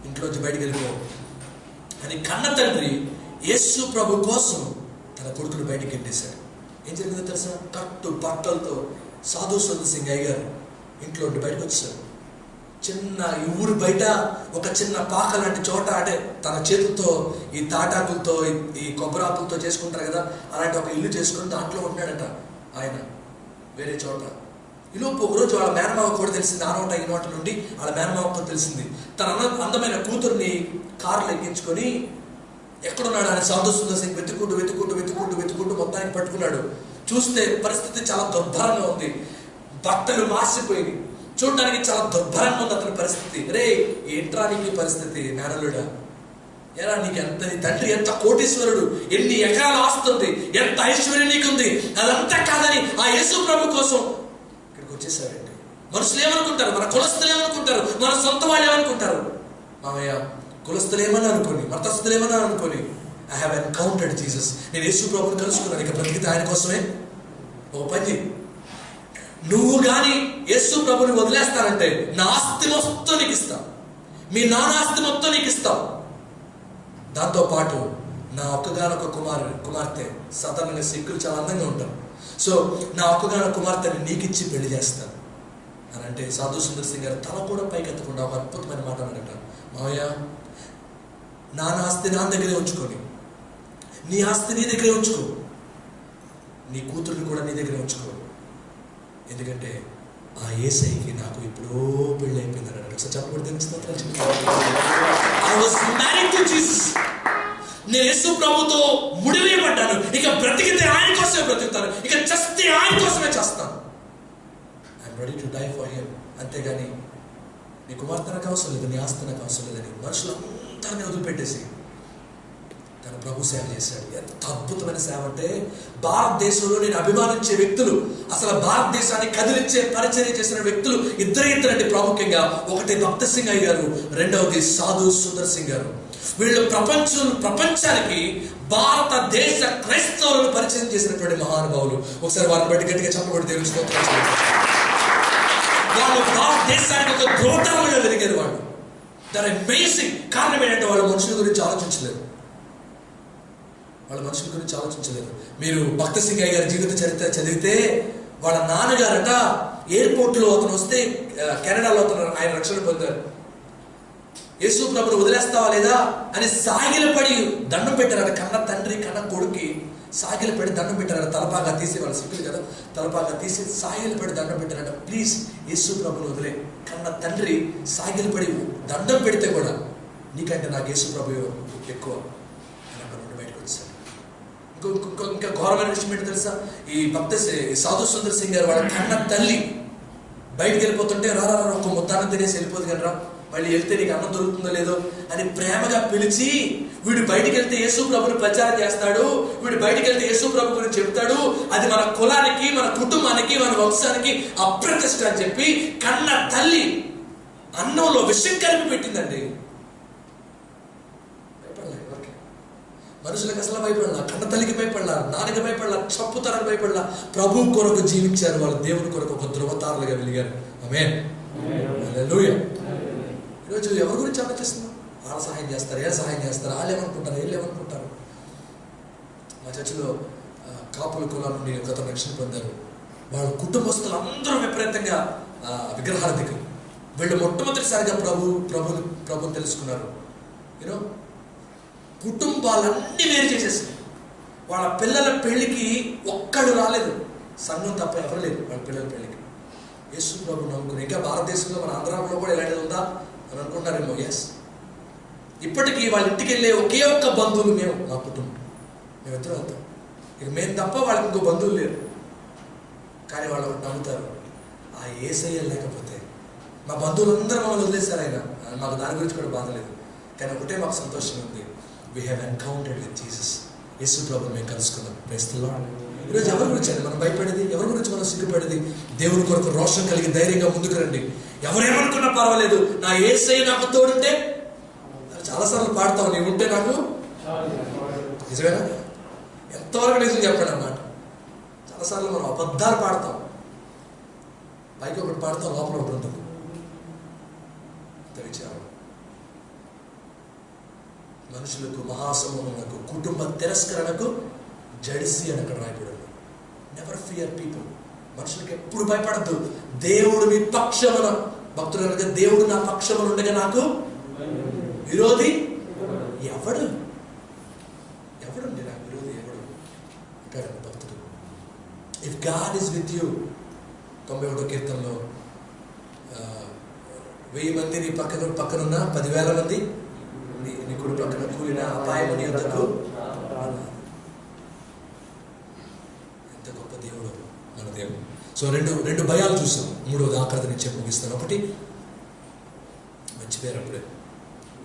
[SPEAKER 1] ఇంట్లోంచి బయటికి వెళ్ళిపో అని కన్న తండ్రి యేసు ప్రభు కోసం తన కొడుకును బయటికి గెట్టేశాడు. ఏం జరిగిందో తెలుసా? కట్టు బట్టలతో సాధు సుందర్ సింగ్ అయ్య గారు ఇంట్లో బయటకు వచ్చారు. చిన్న ఊరు బయట ఒక చిన్న పాక లాంటి చోట, అంటే తన చేతులతో ఈ తాటాకులతో ఈ కొబ్బరాకులతో చేసుకుంటారు కదా, అలాంటి ఒక ఇల్లు చేసుకుని దాంట్లో ఉంటున్నాడట ఆయన వేరే చోట. ఈలోపు ఒకరోజు వాళ్ళ మేనమావ కూడా తెలిసింది. ఆ నోట ఈ నోట నుండి వాళ్ళ మేనమావతో తెలిసింది. తన అందమైన కూతుర్ని కారులో ఎక్కించుకొని ఎక్కడున్నాడు అని సాధు సుందర్ సింగ్ వెతుక్కుంటూ మొత్తానికి పట్టుకున్నాడు. చూస్తే పరిస్థితి చాలా దుర్భరంగా ఉంది. బట్టలు మార్చిపోయి చూడడానికి చాలా దుర్భరంగా ఉంది అతని పరిస్థితి. రే, ఏంట్రా నీకు పరిస్థితి? మేనలుడా, ఎలా నీకు ఎంత, నీ తండ్రి ఎంత కోటీశ్వరుడు, ఎన్ని ఎకరాల ఆస్తుంది, ఎంత ఐశ్వర్యం నీకుంది, అదంతా కాదని ఆ యేసు ప్రభు కోసం ఇక్కడికి వచ్చేసారండి. మనుషులు ఏమనుకుంటారు, మన కులస్తులు ఏమనుకుంటారు, మన సొంత వాళ్ళు ఏమనుకుంటారు? మామయ్య కులస్తులు ఏమన్నా అనుకోని, మతస్థులు ఏమన్నా అనుకోని, ఐ హ్యావ్ ఎన్కౌంటర్డ్ జీసస్. నేను యేసు ప్రభుని కలుసుకున్నాను, ఇక బ్రతికితే ఆయన కోసమే. ఒక పని, నువ్వు కానీ యేసు ప్రభుని వదిలేస్తానంటే నా ఆస్తి మొత్తం నీకు ఇస్తాం, మీ నాన్న ఆస్తి మొత్తం నీకు ఇస్తాం, దాంతోపాటు నా ఒక్కగానొక్క కుమార్తె సాధారణంగా సిక్కులు చాలా అందంగా ఉంటారు, సో నా ఒక్కగానొక్క కుమార్తెని నీకు ఇచ్చి పెళ్లి చేస్తాను అని అంటే సాధు సుందర్ సింగ్ గారు తల కూడా పైకెత్తకుండా ఒక అద్భుతమైన మాట అన్నాడట. మావయ్య, నాన్న ఆస్తి నాన్న దగ్గరే ఉంచుకొని, నీ ఆస్తి నీ దగ్గరే ఉంచుకో, నీ కూతుర్ని కూడా నీ దగ్గరే ఉంచుకో, ఎందుకంటే ఆ యేసయ్యకి నాకు ఎప్పుడో పెళ్ళి అయిపోయింది అన్నాడు. ఒకసారి చెప్పబడి నేను యేసు ప్రభుతో ముడివేయబడ్డాను, ఇక బ్రతికితే ఆయన కోసమే బ్రతుకుతాను, ఇక చస్తే ఆయన కోసమే చేస్తాను. I'm ready to die for him. అంతేగాని నీ కుమార్తె నాకు అవసరం లేదు, నీ ఆస్తి నాకు అవసరం లేదని మనుషులందరినీ వదిలిపెట్టేసి తన ప్రభు సేవ చేశాడు. ఎంత అద్భుతమైన సేవ అంటే, భారతదేశంలో నేను అభిమానించే వ్యక్తులు, అసలు భారతదేశాన్ని కదిలించే పరిచర్య చేసిన వ్యక్తులు ఇద్దరండి ప్రాముఖ్యంగా. ఒకటి భక్త సింగ్ అయ్య గారు, రెండవది సాధు సుందర్ సింగ్ గారు. వీళ్ళు ప్రపంచానికి భారతదేశ క్రైస్తవులను పరిచయం చేసినటువంటి మహానుభావులు. ఒకసారి వారిని బట్టి గట్టిగా చెప్పబడి దేవుని స్తోత్రం చేయండి. వాళ్ళు భారతదేశానికి ఒక ధ్రువతారంగా వెలిగారు. వాళ్ళు దాని అమేజింగ్ కారణం ఏంటంటే వాళ్ళు మనుషుల గురించి ఆలోచించలేదు. మీరు భక్త సింగ్ అయ్య గారి జీవిత చరిత్ర చదివితే, వాళ్ళ నాన్నగారట ఎయిర్పోర్ట్ లో అతను వస్తే, కెనడాలో అతను ఆయన రక్షణ పొందారు. యేసు ప్రభుని వదిలేస్తావా లేదా అని సాగిలపడి దండం పెట్టారట. కన్న తండ్రి కన్న కొడుక్కి సాగిలపడి దండం పెట్టారట. తలపాగా తీసి, వాళ్ళ సిక్కులు కదా, తలపాగా తీసి సాగిలపడి దండం పెట్టారట. ప్లీజ్ యేసు ప్రభుని వదిలే. కన్న తండ్రి సాగిలపడి దండం పెడితే కూడా నీకంటే నాకు యేసు ప్రభు ఎక్కువ అని అక్కడ నుండి బయటకు వచ్చారు. ఇంకా ఘోరమైన విషయం ఏంటి తెలుసా? ఈ భక్త సాధు సుందర్ సింగ్ గారు వాళ్ళ కన్న తల్లి బయటకు వెళ్ళిపోతుంటే, రారా ఒక ముద్దానం తినేసి వెళ్ళిపోదు కానీ రా, మళ్ళీ వెళ్తే నీకు అన్నం దొరుకుతుందో లేదో అని ప్రేమగా పిలిచి, వీడు బయటికి వెళ్తే యేసు ప్రభుని ప్రచారం చేస్తాడు, వీడు బయటికి వెళ్తే యేసు ప్రభు గురించి చెప్తాడు, అది మన కులానికి, మన కుటుంబానికి, మన వంశానికి అప్రతిష్ట అని చెప్పి కన్న తల్లి అన్నంలో విషం కలిపి పెట్టిందండి. మనుషులకు అసలు భయపడలా, కన్న తల్లికి భయపడలా, నాన్నకి భయపడలా, చప్పుతరానికి భయపడలా. ప్రభు కొరకు జీవించారు వాళ్ళు, దేవుని కొరకు ఒక ధ్రువతారులుగా వెలిగారు. ఆమేన్, హల్లెలూయా. ఈరోజు ఎవరి గురించి ఆలోచిస్తున్నాం? వాళ్ళు సహాయం చేస్తారు, ఏ సహాయం చేస్తారు, వాళ్ళు ఏమనుకుంటారు, వీళ్ళు ఏమనుకుంటారు. మా చర్చిలో కాపుల కులం నుండి గత రక్షణ పొందారు. వాళ్ళ కుటుంబస్తులు అందరూ విపరీతంగా విగ్రహార్థికులు. వీళ్ళు మొట్టమొదటిసారిగా ప్రభుని తెలుసుకున్నారు. యూనో, కుటుంబాలన్నీ వేరు చేసేసారు. వాళ్ళ పిల్లల పెళ్లికి ఒక్కడు రాలేదు, సంఘం తప్ప ఎవరు లేదు వాళ్ళ పిల్లల పెళ్లికి. యేసు ప్రభు నమ్ముకుని, ఇంకా భారతదేశంలో మన ఆంధ్రాలో కూడా ఇలాంటిది ఉందా అని అనుకుంటారేమో. ఎస్, ఇప్పటికీ వాళ్ళ ఇంటికి వెళ్ళే ఒకే ఒక్క బంధువులు మేము, మా కుటుంబం, మేమిద్దరం వెళ్తాం. ఇక మేము తప్ప వాళ్ళకి ఇంకో బంధువులు లేరు. కానీ వాళ్ళు నమ్ముతారు, ఆ యేసయ్య లేకపోతే మా బంధువులందరూ మమ్మల్ని వదిలేశారు. ఆయన మాకు దాని గురించి కూడా బాధ లేదు, కానీ ఒకటే మాకు సంతోషం ఉంది, we have encountered with Jesus. యేసు ప్రభుని మేము కలుసుకున్నాం. Praise the lord. ఈరోజు ఎవరి గురించి అండి మనం భయపడేది? ఎవరి గురించి మనం సిగ్గుపడేది? దేవుని కొరకు రోషం కలిగి ధైర్యంగా ముందుకు రండి. ఎవరేమనుకున్నా పర్వాలేదు, నా యేసయ్య నాకు తోడుంటే. చాలాసార్లు పాడతావు, నీ ఉంటే నాకు. నిజమేనా? ఎంతవరకు నిజం చెప్పండి అన్నమాట. చాలాసార్లు మనం అబద్ధాలు పాడతాం, పైకి ఒకటి పాడతాం, లోపల ఒకటి ఉంటుంది. అంత విచారం. మనుషులకు, మహాసమూహములకు, కుటుంబ తిరస్కరణకు జడిసి అని అక్కడ రాయబడి. Never fear people. మనుషులకు ఎప్పుడు భయపడద్దు. దేవుడు మీ పక్షమున, భక్తులు కనుక దేవుడు నా పక్షమున ఉండగా నాకు విరోధి ఎవడు? ఎవడుండి నాకు విరోధి ఎవడు అంటాడు భక్తుడు. If God is with you, 91వ కీర్తనలో 1000 మంది నీ పక్కనున్న 10,000 మంది నీ కుడి పక్కన కూలిన అపాయము నీ యొద్దకు. ఎంత గొప్ప దేవుడు మన దేవుడు. సో రెండు భయాలు చూసాం. మూడవది ఆఖరిది నేను చెప్పి ముగిస్తాను. ఒకటి మర్చిపోయారు అప్పుడే.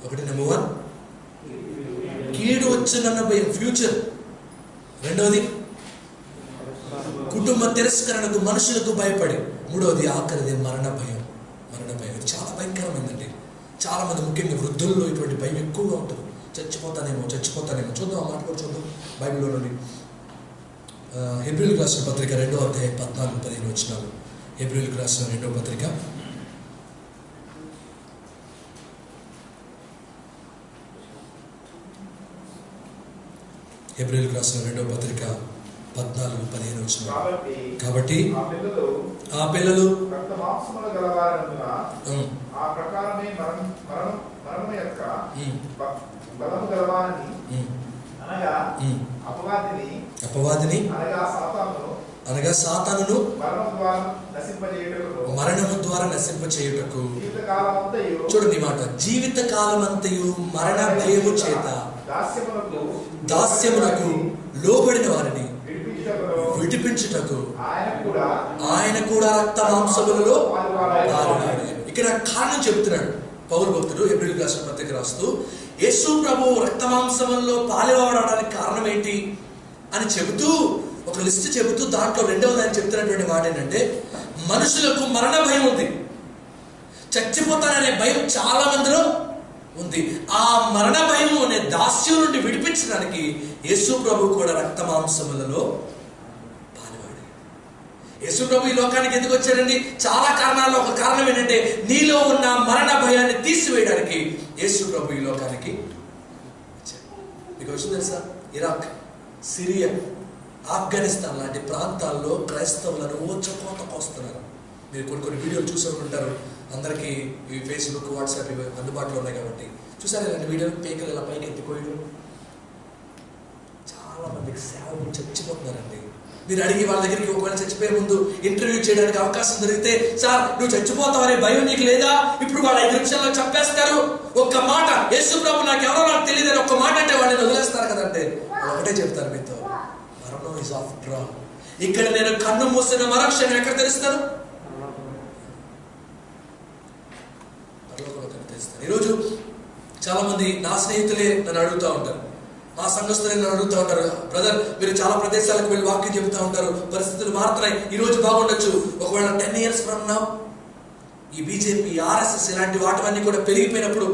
[SPEAKER 1] ఒకటి నెంబర్ 1 కీడు వచ్చునన్న భయం, ఫ్యూచర్. రెండవది కుటుంబ తిరస్కరణకు, మనుషులకు భయపడి. మూడవది ఆఖరిది మరణ భయం. మరణ భయం ఇది చాలా భయంకరమైందండి. చాలా మంది, ముఖ్యంగా వృద్ధుల్లో ఇటువంటి భయం ఎక్కువగా ఉంటుంది. చచ్చిపోతానేమో. చూద్దాం, ఆ మాట కూడా చూద్దాం బైబిల్లో నుండి. హెబ్రీయులకు రాసిన పత్రిక 2వ అధ్యాయం 14-15 వచనాలు. హెబ్రీయులకు రాసిన 2వ పత్రిక హెబ్రీయులకు రాసిన 2వ పత్రిక 14-15 వచనాలు. కాబట్టి ఆ పిల్లలు అపవాదిని అనగా సాతానును మరణము ద్వారా నశింపచేయుటకు. చూడండి మాట, జీవిత కాలమంతయు మరణ భయము చేత దాస్యమునకు లోబడిన వారిని విడిపించుటకు ఆయన కూడా రక్త మాంసములలో పాలువాడు. ఇక్కడ కారణం చెప్తున్నాడు పౌలు భక్తుడు హెబ్రీయులకు రాసిన పత్రిక రాస్తూ, యేసు ప్రభు రక్త మాంసములలో పాలువాడడానికి కారణం ఏంటి అని చెబుతూ ఒక లిస్ట్ చెబుతూ, దాంట్లో రెండవది ఆయన చెప్తున్నటువంటి మాట ఏంటంటే, మనుషులకు మరణ భయం ఉంది, చచ్చిపోతారనే భయం చాలా మందిలో ఉంది. ఆ మరణ భయం అనే దాస్యం నుండి విడిపించడానికి యేసు ప్రభు కూడా రక్త మాంసములలో పాలువాడు. యేసు ప్రభు ఈ లోకానికి ఎందుకు వచ్చాడండి? చాలా కారణాల్లో ఒక కారణం ఏంటంటే, నీలో ఉన్న మరణ భయాన్ని తీసివేయడానికి యేసు ప్రభు ఈ లోకానికి వచ్చాడు. మీకు వచ్చి తెలుసా, ఇరాక్, సిరియా, ఆఫ్ఘనిస్తాన్ లాంటి ప్రాంతాల్లో క్రైస్తవులను ఊచకోతకొస్తున్నారు. మీరు కొన్ని వీడియోలు చూసే ఉంటారు. అందరికీ ఈ ఫేస్బుక్, వాట్సాప్ ఇవి అందుబాటులో ఉన్నాయి కాబట్టి చూసారు ఇలాంటి వీడియోలు. పేకలు ఇలా పైకి ఎత్తిపోయడం. చాలా మందికి సేవలు చచ్చిపోతున్నారండి. మీరు అడిగి వాళ్ళ దగ్గరికి ఒకవేళ చచ్చిపోయే ముందు ఇంటర్వ్యూ చేయడానికి అవకాశం దొరికితే, సార్ నువ్వు చచ్చిపోతావనే భయం నీకు లేదా? ఇప్పుడు వాళ్ళు 5 నిమిషాల్లో చంపేస్తారు. ఒక్క మాట, యేసు ప్రభు నాకు ఎవరో నాకు తెలియదని ఒక్క మాట అంటే వాళ్ళని వదిలేస్తారు కదంటే, ఒకటే చెప్తారు మీతో, మరణం ఇస్ ఆఫ్టర్ ఆల్. ఇక్కడ నేను కన్ను మూసిన మరక్షణం ఎక్కడ తెలుస్తాను? ఈరోజు చాలా మంది నా స్నేహితులే నన్ను అడుగుతూ ఉంటారు, మా సంఘస్థులే నన్ను అడుగుతూ ఉంటారు, బ్రదర్ మీరు చాలా ప్రదేశాలకు వెళ్ళి వాక్యం చెబుతూ ఉంటారు, పరిస్థితులు మారుతున్నాయి, ఈ రోజు బాగుండొచ్చు, ఒకవేళ 10 years from now ఈ బీజేపీ, ఆర్ఎస్ఎస్ ఇలాంటి వాటివన్నీ కూడా పెరిగిపోయినప్పుడు,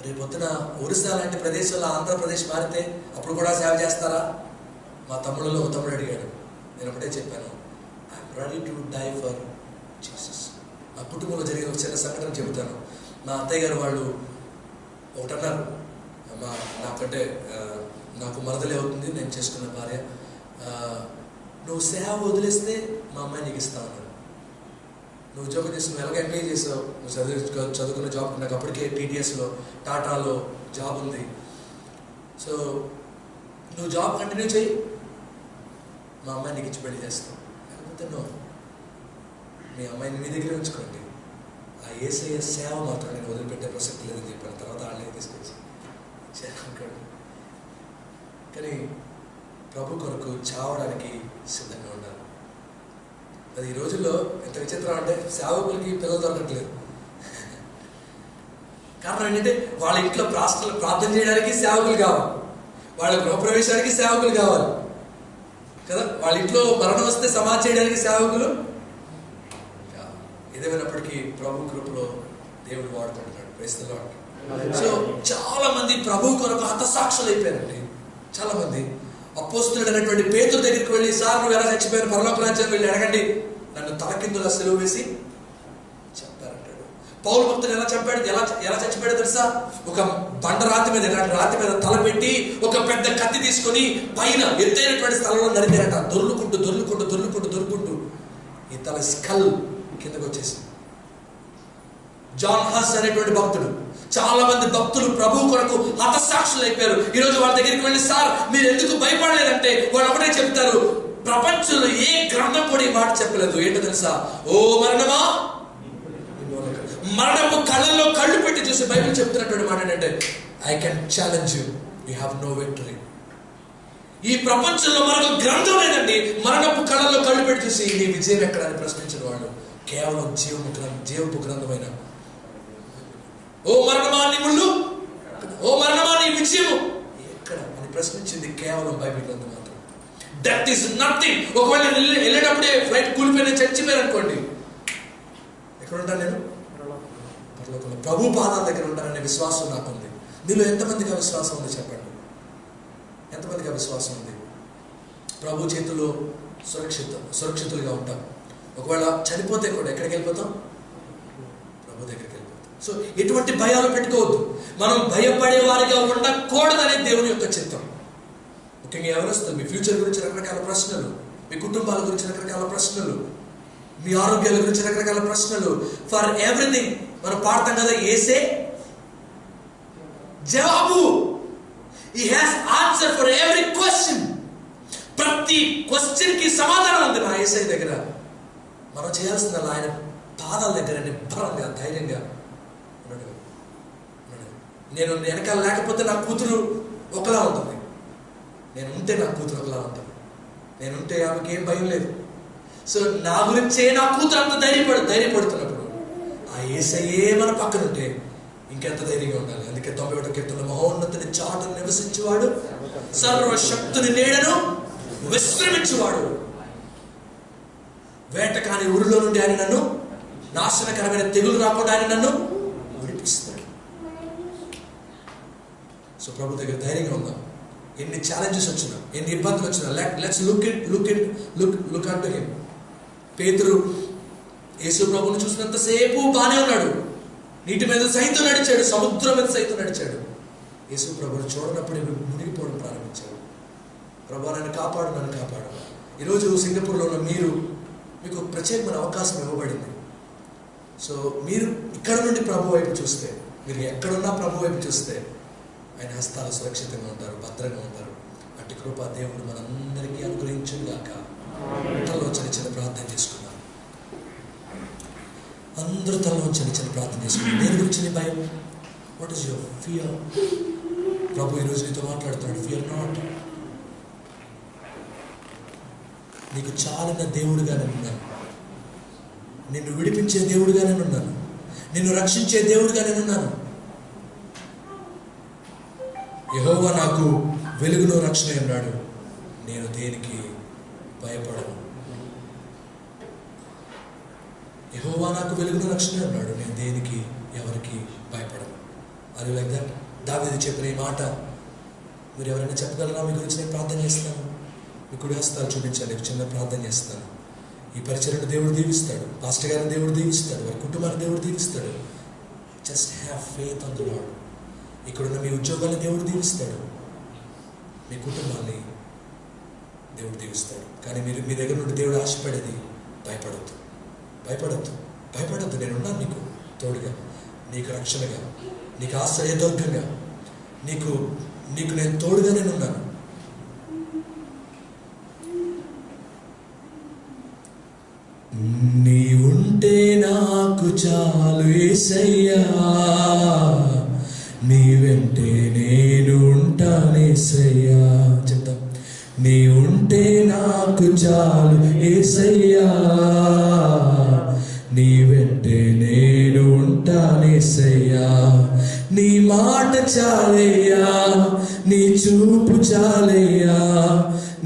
[SPEAKER 1] రేపొద్దున ఒరిస్సా లాంటి ప్రదేశంలో ఆంధ్రప్రదేశ్ మారితే అప్పుడు కూడా సేవ చేస్తారా? మా తమ్ముళ్ళలో ఒక తమ్ముడు అడిగాడు. నేను ఒకటే చెప్పాను, I'm ready to die for Jesus. మా కుటుంబంలో జరిగిన ఒక చిన్న సంఘటన చెబుతాను. మా అత్తయ్య గారు వాళ్ళు ఒకటన్నారు, నాకంటే నాకు మరదలే అవుతుంది, నేను చేసుకున్న భార్య, నువ్వు సేవ వదిలేస్తే మా అమ్మాయి నీకు ఇస్తా అన్నాడు. నువ్వు ఉద్యోగం చేసి నువ్వు ఎలాగ ఎంజాయ్ చేసావు, నువ్వు చదువుకున్న జాబ్, నాకు అప్పటికే టీటీఎస్లో టాటాలో జాబ్ ఉంది, సో నువ్వు జాబ్ కంటిన్యూ చేయి, మా అమ్మాయి నీకు ఇచ్చి పెళ్లి చేస్తావు, లేకపోతే నువ్వు మీ అమ్మాయిని మీ దగ్గర ఉంచుకోండి, ఆ యేసయ్య సేవ మాత్రం నేను వదిలిపెట్టే ప్రసక్తి లేదని చెప్పాను. తర్వాత వాళ్ళని తీసుకొచ్చి అనుకోండి. కానీ ప్రభు కొరకు చావడానికి సిద్ధంగా ఉండాలి. అది ఈ రోజుల్లో ఎంత విచిత్రం అంటే, సేవకులకి పిల్లలు దొరకట్లేదు. కారణం ఏంటంటే, వాళ్ళ ఇంట్లో ప్రార్థన చేయడానికి సేవకులు కావాలి, వాళ్ళ గృహప్రవేశానికి సేవకులు కావాలి కదా, వాళ్ళ ఇంట్లో మరణం వస్తే సమాధి చేయడానికి సేవకులు. ఏదేమైనప్పటికీ ప్రభు కృపలో దేవుడు వాడుకుంటున్నాడు. Praise the Lord. సో చాలా మంది ప్రభు కొరకు హతసాక్షులు అయిపోయారండి. చాలా మంది అపోస్తలుడు అనేటువంటి పేతురు దగ్గరికి వెళ్ళి, సార్ నువ్వు ఎలా చచ్చిపోయారు, పరలోక రాజ్యానికి వెళ్ళి అడగండి, నన్ను తలకిందులా సెలవు వేసి చెప్పారంటాడు. పౌలు భక్తుడు ఎలా చచ్చిపోయాడు తెలుసా? ఒక బండరాతి మీద, రాతి మీద తలపెట్టి ఒక పెద్ద కత్తి తీసుకొని పైన ఎత్తైనటువంటి స్థలంలో నడిపారట. దొర్లుకుంటూ ఈ తల స్కల్ కిందకు వచ్చేసి. జాన్ హస్ అనేటువంటి భక్తుడు, చాలా మంది భక్తులు ప్రభు కొరకు హతసాక్షులు అయిపోయారు. ఈ రోజు వాళ్ళ దగ్గరికి వెళ్ళి, సార్ మీరు ఎందుకు భయపడలేదంటే వాళ్ళు ఒకటే చెప్తారు, ప్రపంచంలో ఏ గ్రంథం కూడా ఈ మాట చెప్పలేదు. ఏంటో తెలుసా? ఓ మరణమా, మరణము కళ్ళల్లో కళ్ళు పెట్టి చూసి బైబిల్ చెప్తున్నటువంటి మాట ఏంటంటే, I can challenge you, you have no victory. ఈ ప్రపంచంలో మరొక గ్రంథం లేదండి మరణపు కళ్ళల్లో కళ్ళు పెట్టి చూసి నీ విజయం ఎక్కడ అని ప్రశ్నించిన వాళ్ళు కేవలం జీవపు గ్రంథమైన ఓ మరణమా నీ ముళ్ళు, ఓ మరణమా నీ నిత్యము ఎక్కడ అని ప్రశ్నించింది కేవలం బైబిల్ గ్రంథం మాత్రం. Death is nothing. ఒకవేళ వెళ్ళేటప్పుడే ఫ్లైట్ కూలిపోయిన చచ్చిపోయారు అనుకోండి, ఎక్కడ ఉంటాను నేను? పరలోకంలో ప్రభు పాదాల దగ్గర ఉంటాననే విశ్వాసం నాకుంది. మీలో ఎంతమందికి ఆ విశ్వాసం ఉంది చెప్పండి? ఎంతమందికి ఆ విశ్వాసం ఉంది? ప్రభు చేతిలో సురక్షితులుగా ఉంటాం. ఒకవేళ చనిపోతే కూడా ఎక్కడికి వెళ్ళిపోతాం? ప్రభు దగ్గరికి వెళ్ళిపోతాం. సో ఎటువంటి భయాలు పెట్టుకోవద్దు. మనం భయపడే వారిగా ఉండకూడదనే దేవుని యొక్క చిత్తం. ముఖ్యంగా ఎవరొస్తారు? మీ ఫ్యూచర్ గురించి రకరకాల ప్రశ్నలు, మీ కుటుంబాల గురించి రకరకాల ప్రశ్నలు, మీ ఆరోగ్యాల గురించి రకరకాల ప్రశ్నలు. ఫర్ ఎవ్రీథింగ్ మనం పాడతాం కదా, యేసే జవాబు. He has answer for every question. ప్రతి క్వశ్చన్ కి సమాధానం ఉంది నా యేసయ్య దగ్గర. మనం చేయాల్సిందల్లా ఆయన పాదాల దగ్గర నిబ్బరంగా ధైర్యంగా ఉన్నాడు. నేను వెనకాల లేకపోతే నా కూతురు ఒకలా ఉంటుంది, నేను ఉంటే నా కూతురు ఒకలా ఉంటుంది. నేను ఉంటే ఆమెకి ఏం భయం లేదు. సో నా గురించే నా కూతురు అంత ధైర్యపడుతున్నప్పుడు ఆ యేసయ్యే మన పక్కన ఉంటే ఇంకెంత ధైర్యంగా ఉండాలి. అందుకే 91వ కీర్తనలో మహోన్నతుని చాటును నివసించేవాడు, సర్వశక్తుని నీడను విశ్రమించువాడు, వేటకాని ఊరిలో నుండి ఆయన నన్ను, నాశనకరమైన తెగులు రాకుండా ఆయన నన్ను విడిపిస్తాడు. సో ప్రభు దగ్గర ధైర్యంగా ఉందాం. ఎన్ని ఛాలెంజెస్ వచ్చినా, ఎన్ని ఇబ్బందులు వచ్చినా, లెట్స్ లుక్ అట్ హిమ్. పేతురు యేసు ప్రభువును చూసినంతసేపు బానే ఉన్నాడు. నీటి మీద సైతం నడిచాడు, సముద్రం మీద సైతం నడిచాడు. యేసు ప్రభువును చూడనప్పుడు మునిగిపోవడం ప్రారంభించాడు. ప్రభు నన్ను కాపాడు. ఈరోజు సింగపూర్లో ఉన్న మీకు ప్రత్యేకమైన అవకాశం ఇవ్వబడింది. సో మీరు ఇక్కడ నుండి ప్రభు వైపు చూస్తే, మీరు ఎక్కడున్నా ప్రభు వైపు చూస్తే ఆయన హస్తాలు సురక్షితంగా ఉంటారు, భద్రంగా ఉంటారు. అట్టి కృప దేవుడు మనందరికీ అనుగ్రహించుగాక. తనలో చిన్న ప్రార్థన చేసుకున్నాం. అందరూ తనలో చిన్న ప్రార్థన చేసుకున్నాం. దేని గురించి నీ భయం? What is your fear? ప్రభు ఈరోజు నీతో మాట్లాడుతున్నాడు. Fear not. నీకు చాలిన దేవుడుగా నేనున్నాను. నిన్ను విడిపించే దేవుడుగా నేనున్నాను. నిన్ను రక్షించే దేవుడుగా నేనున్నాను. యెహోవా నాకు వెలుగులో రక్షణ అన్నాడు. నేను దేనికి భయపడను. యెహోవా నాకు వెలుగులో రక్షణ అన్నాడు. నేను దేనికి ఎవరికి భయపడను. అది లైక్ దట్. దావీదు చెప్పిన ఈ మాట మీరు ఎవరైనా చెప్పగలరా? మీ గురించి నేను ప్రార్థన చేస్తాను. మీ కుడి హస్తాలు చూపించాలి. చిన్న ప్రార్థన చేస్తాను. ఈ పరిచర్యను దేవుడు దీవిస్తాడు. పాస్టర్ గారిని దేవుడు దీవిస్తాడు. వారి కుటుంబాన్ని దేవుడు దీవిస్తాడు. Just have faith on the lord. ఇక్కడున్న మీ ఉద్యోగాన్ని దేవుడు దీవిస్తాడు. మీ కుటుంబాన్ని దేవుడు దీవిస్తాడు. కానీ మీరు మీ దగ్గర నుండి దేవుడు ఆశపడేది భయపడద్దు. నేనున్నాను నీకు తోడుగా, నీకు రక్షణగా, నీకు ఆశ్రయదుర్గంగా, నీకు నేను తోడుగా నేనున్నాను. నీవుంటే నాకు చాలు యేసయ్యా, నీ వెంటే నేను ఉంటానేసయ్యా. చెప్తాం. నీవుంటే నాకు చాలు యేసయ్యా, నీ వెంటే నేను ఉంటానేసయ్యా. నీ మాట చాలయ్యా, నీ చూపు చాలయ్యా,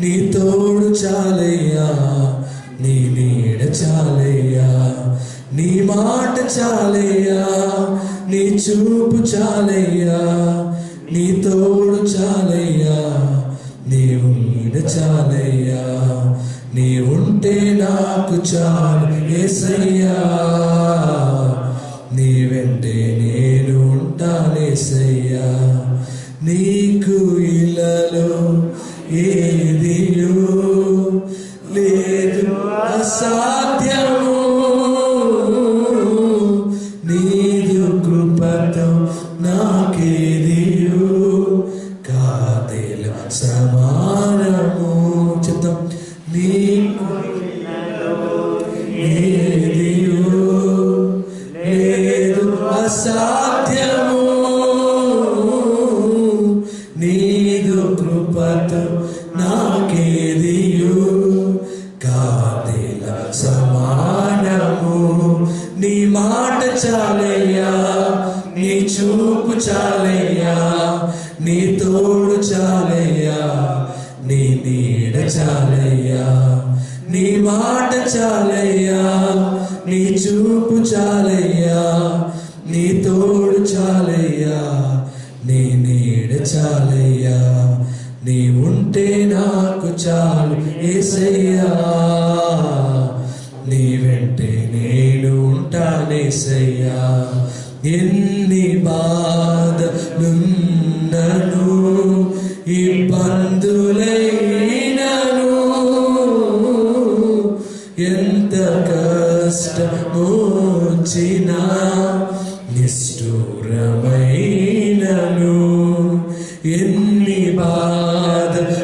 [SPEAKER 1] నీ తోడు చాలయ్యా, నీ నీడ చాలయ్యా. నీ మాట చాలయ్యా, నీ చూపు చాలయ్యా, నీ తోడు చాలయ్యా, నీ నీడ చాలయ్యా. నీ ఉంటే నాకు చాలు యేసయ్యా, నీ వెంటే నేను ఉంటానేసయ్యా. నీకు ఇలలో ఏదియో లేదు అసాధ్యము, నీదు కృపతో నాకేదియో కాదేల సమానము. చెప్తాం. నీకు ఏదియో లేదు అసాధ్యము, నీదు కృపతో నాకేదియో కాదేల సమానము. నీ మాట చాలయ్యా, నీ చూపు చాలయ్యా, నీ తోడు చాలయ్యా, నీ నీడ చాలయ్యా, నీ మాట చాలయ్యా, నీ చూపు చాలయ్యా, నీ తోడు చాలయ్యా, నీ నీడ చాలయ్యా, నీ ఉంటే నాకు చాలు యేసయ్యా, నీ వెంటే నేను ఉంటానేసయ్యా. ఎన్ని బాధలున్నను, ఇబ్బందులైనను, ఎంత కష్టమొచ్చినా నిష్ఠూరమైనను, ఎన్ని బాధలున్నను,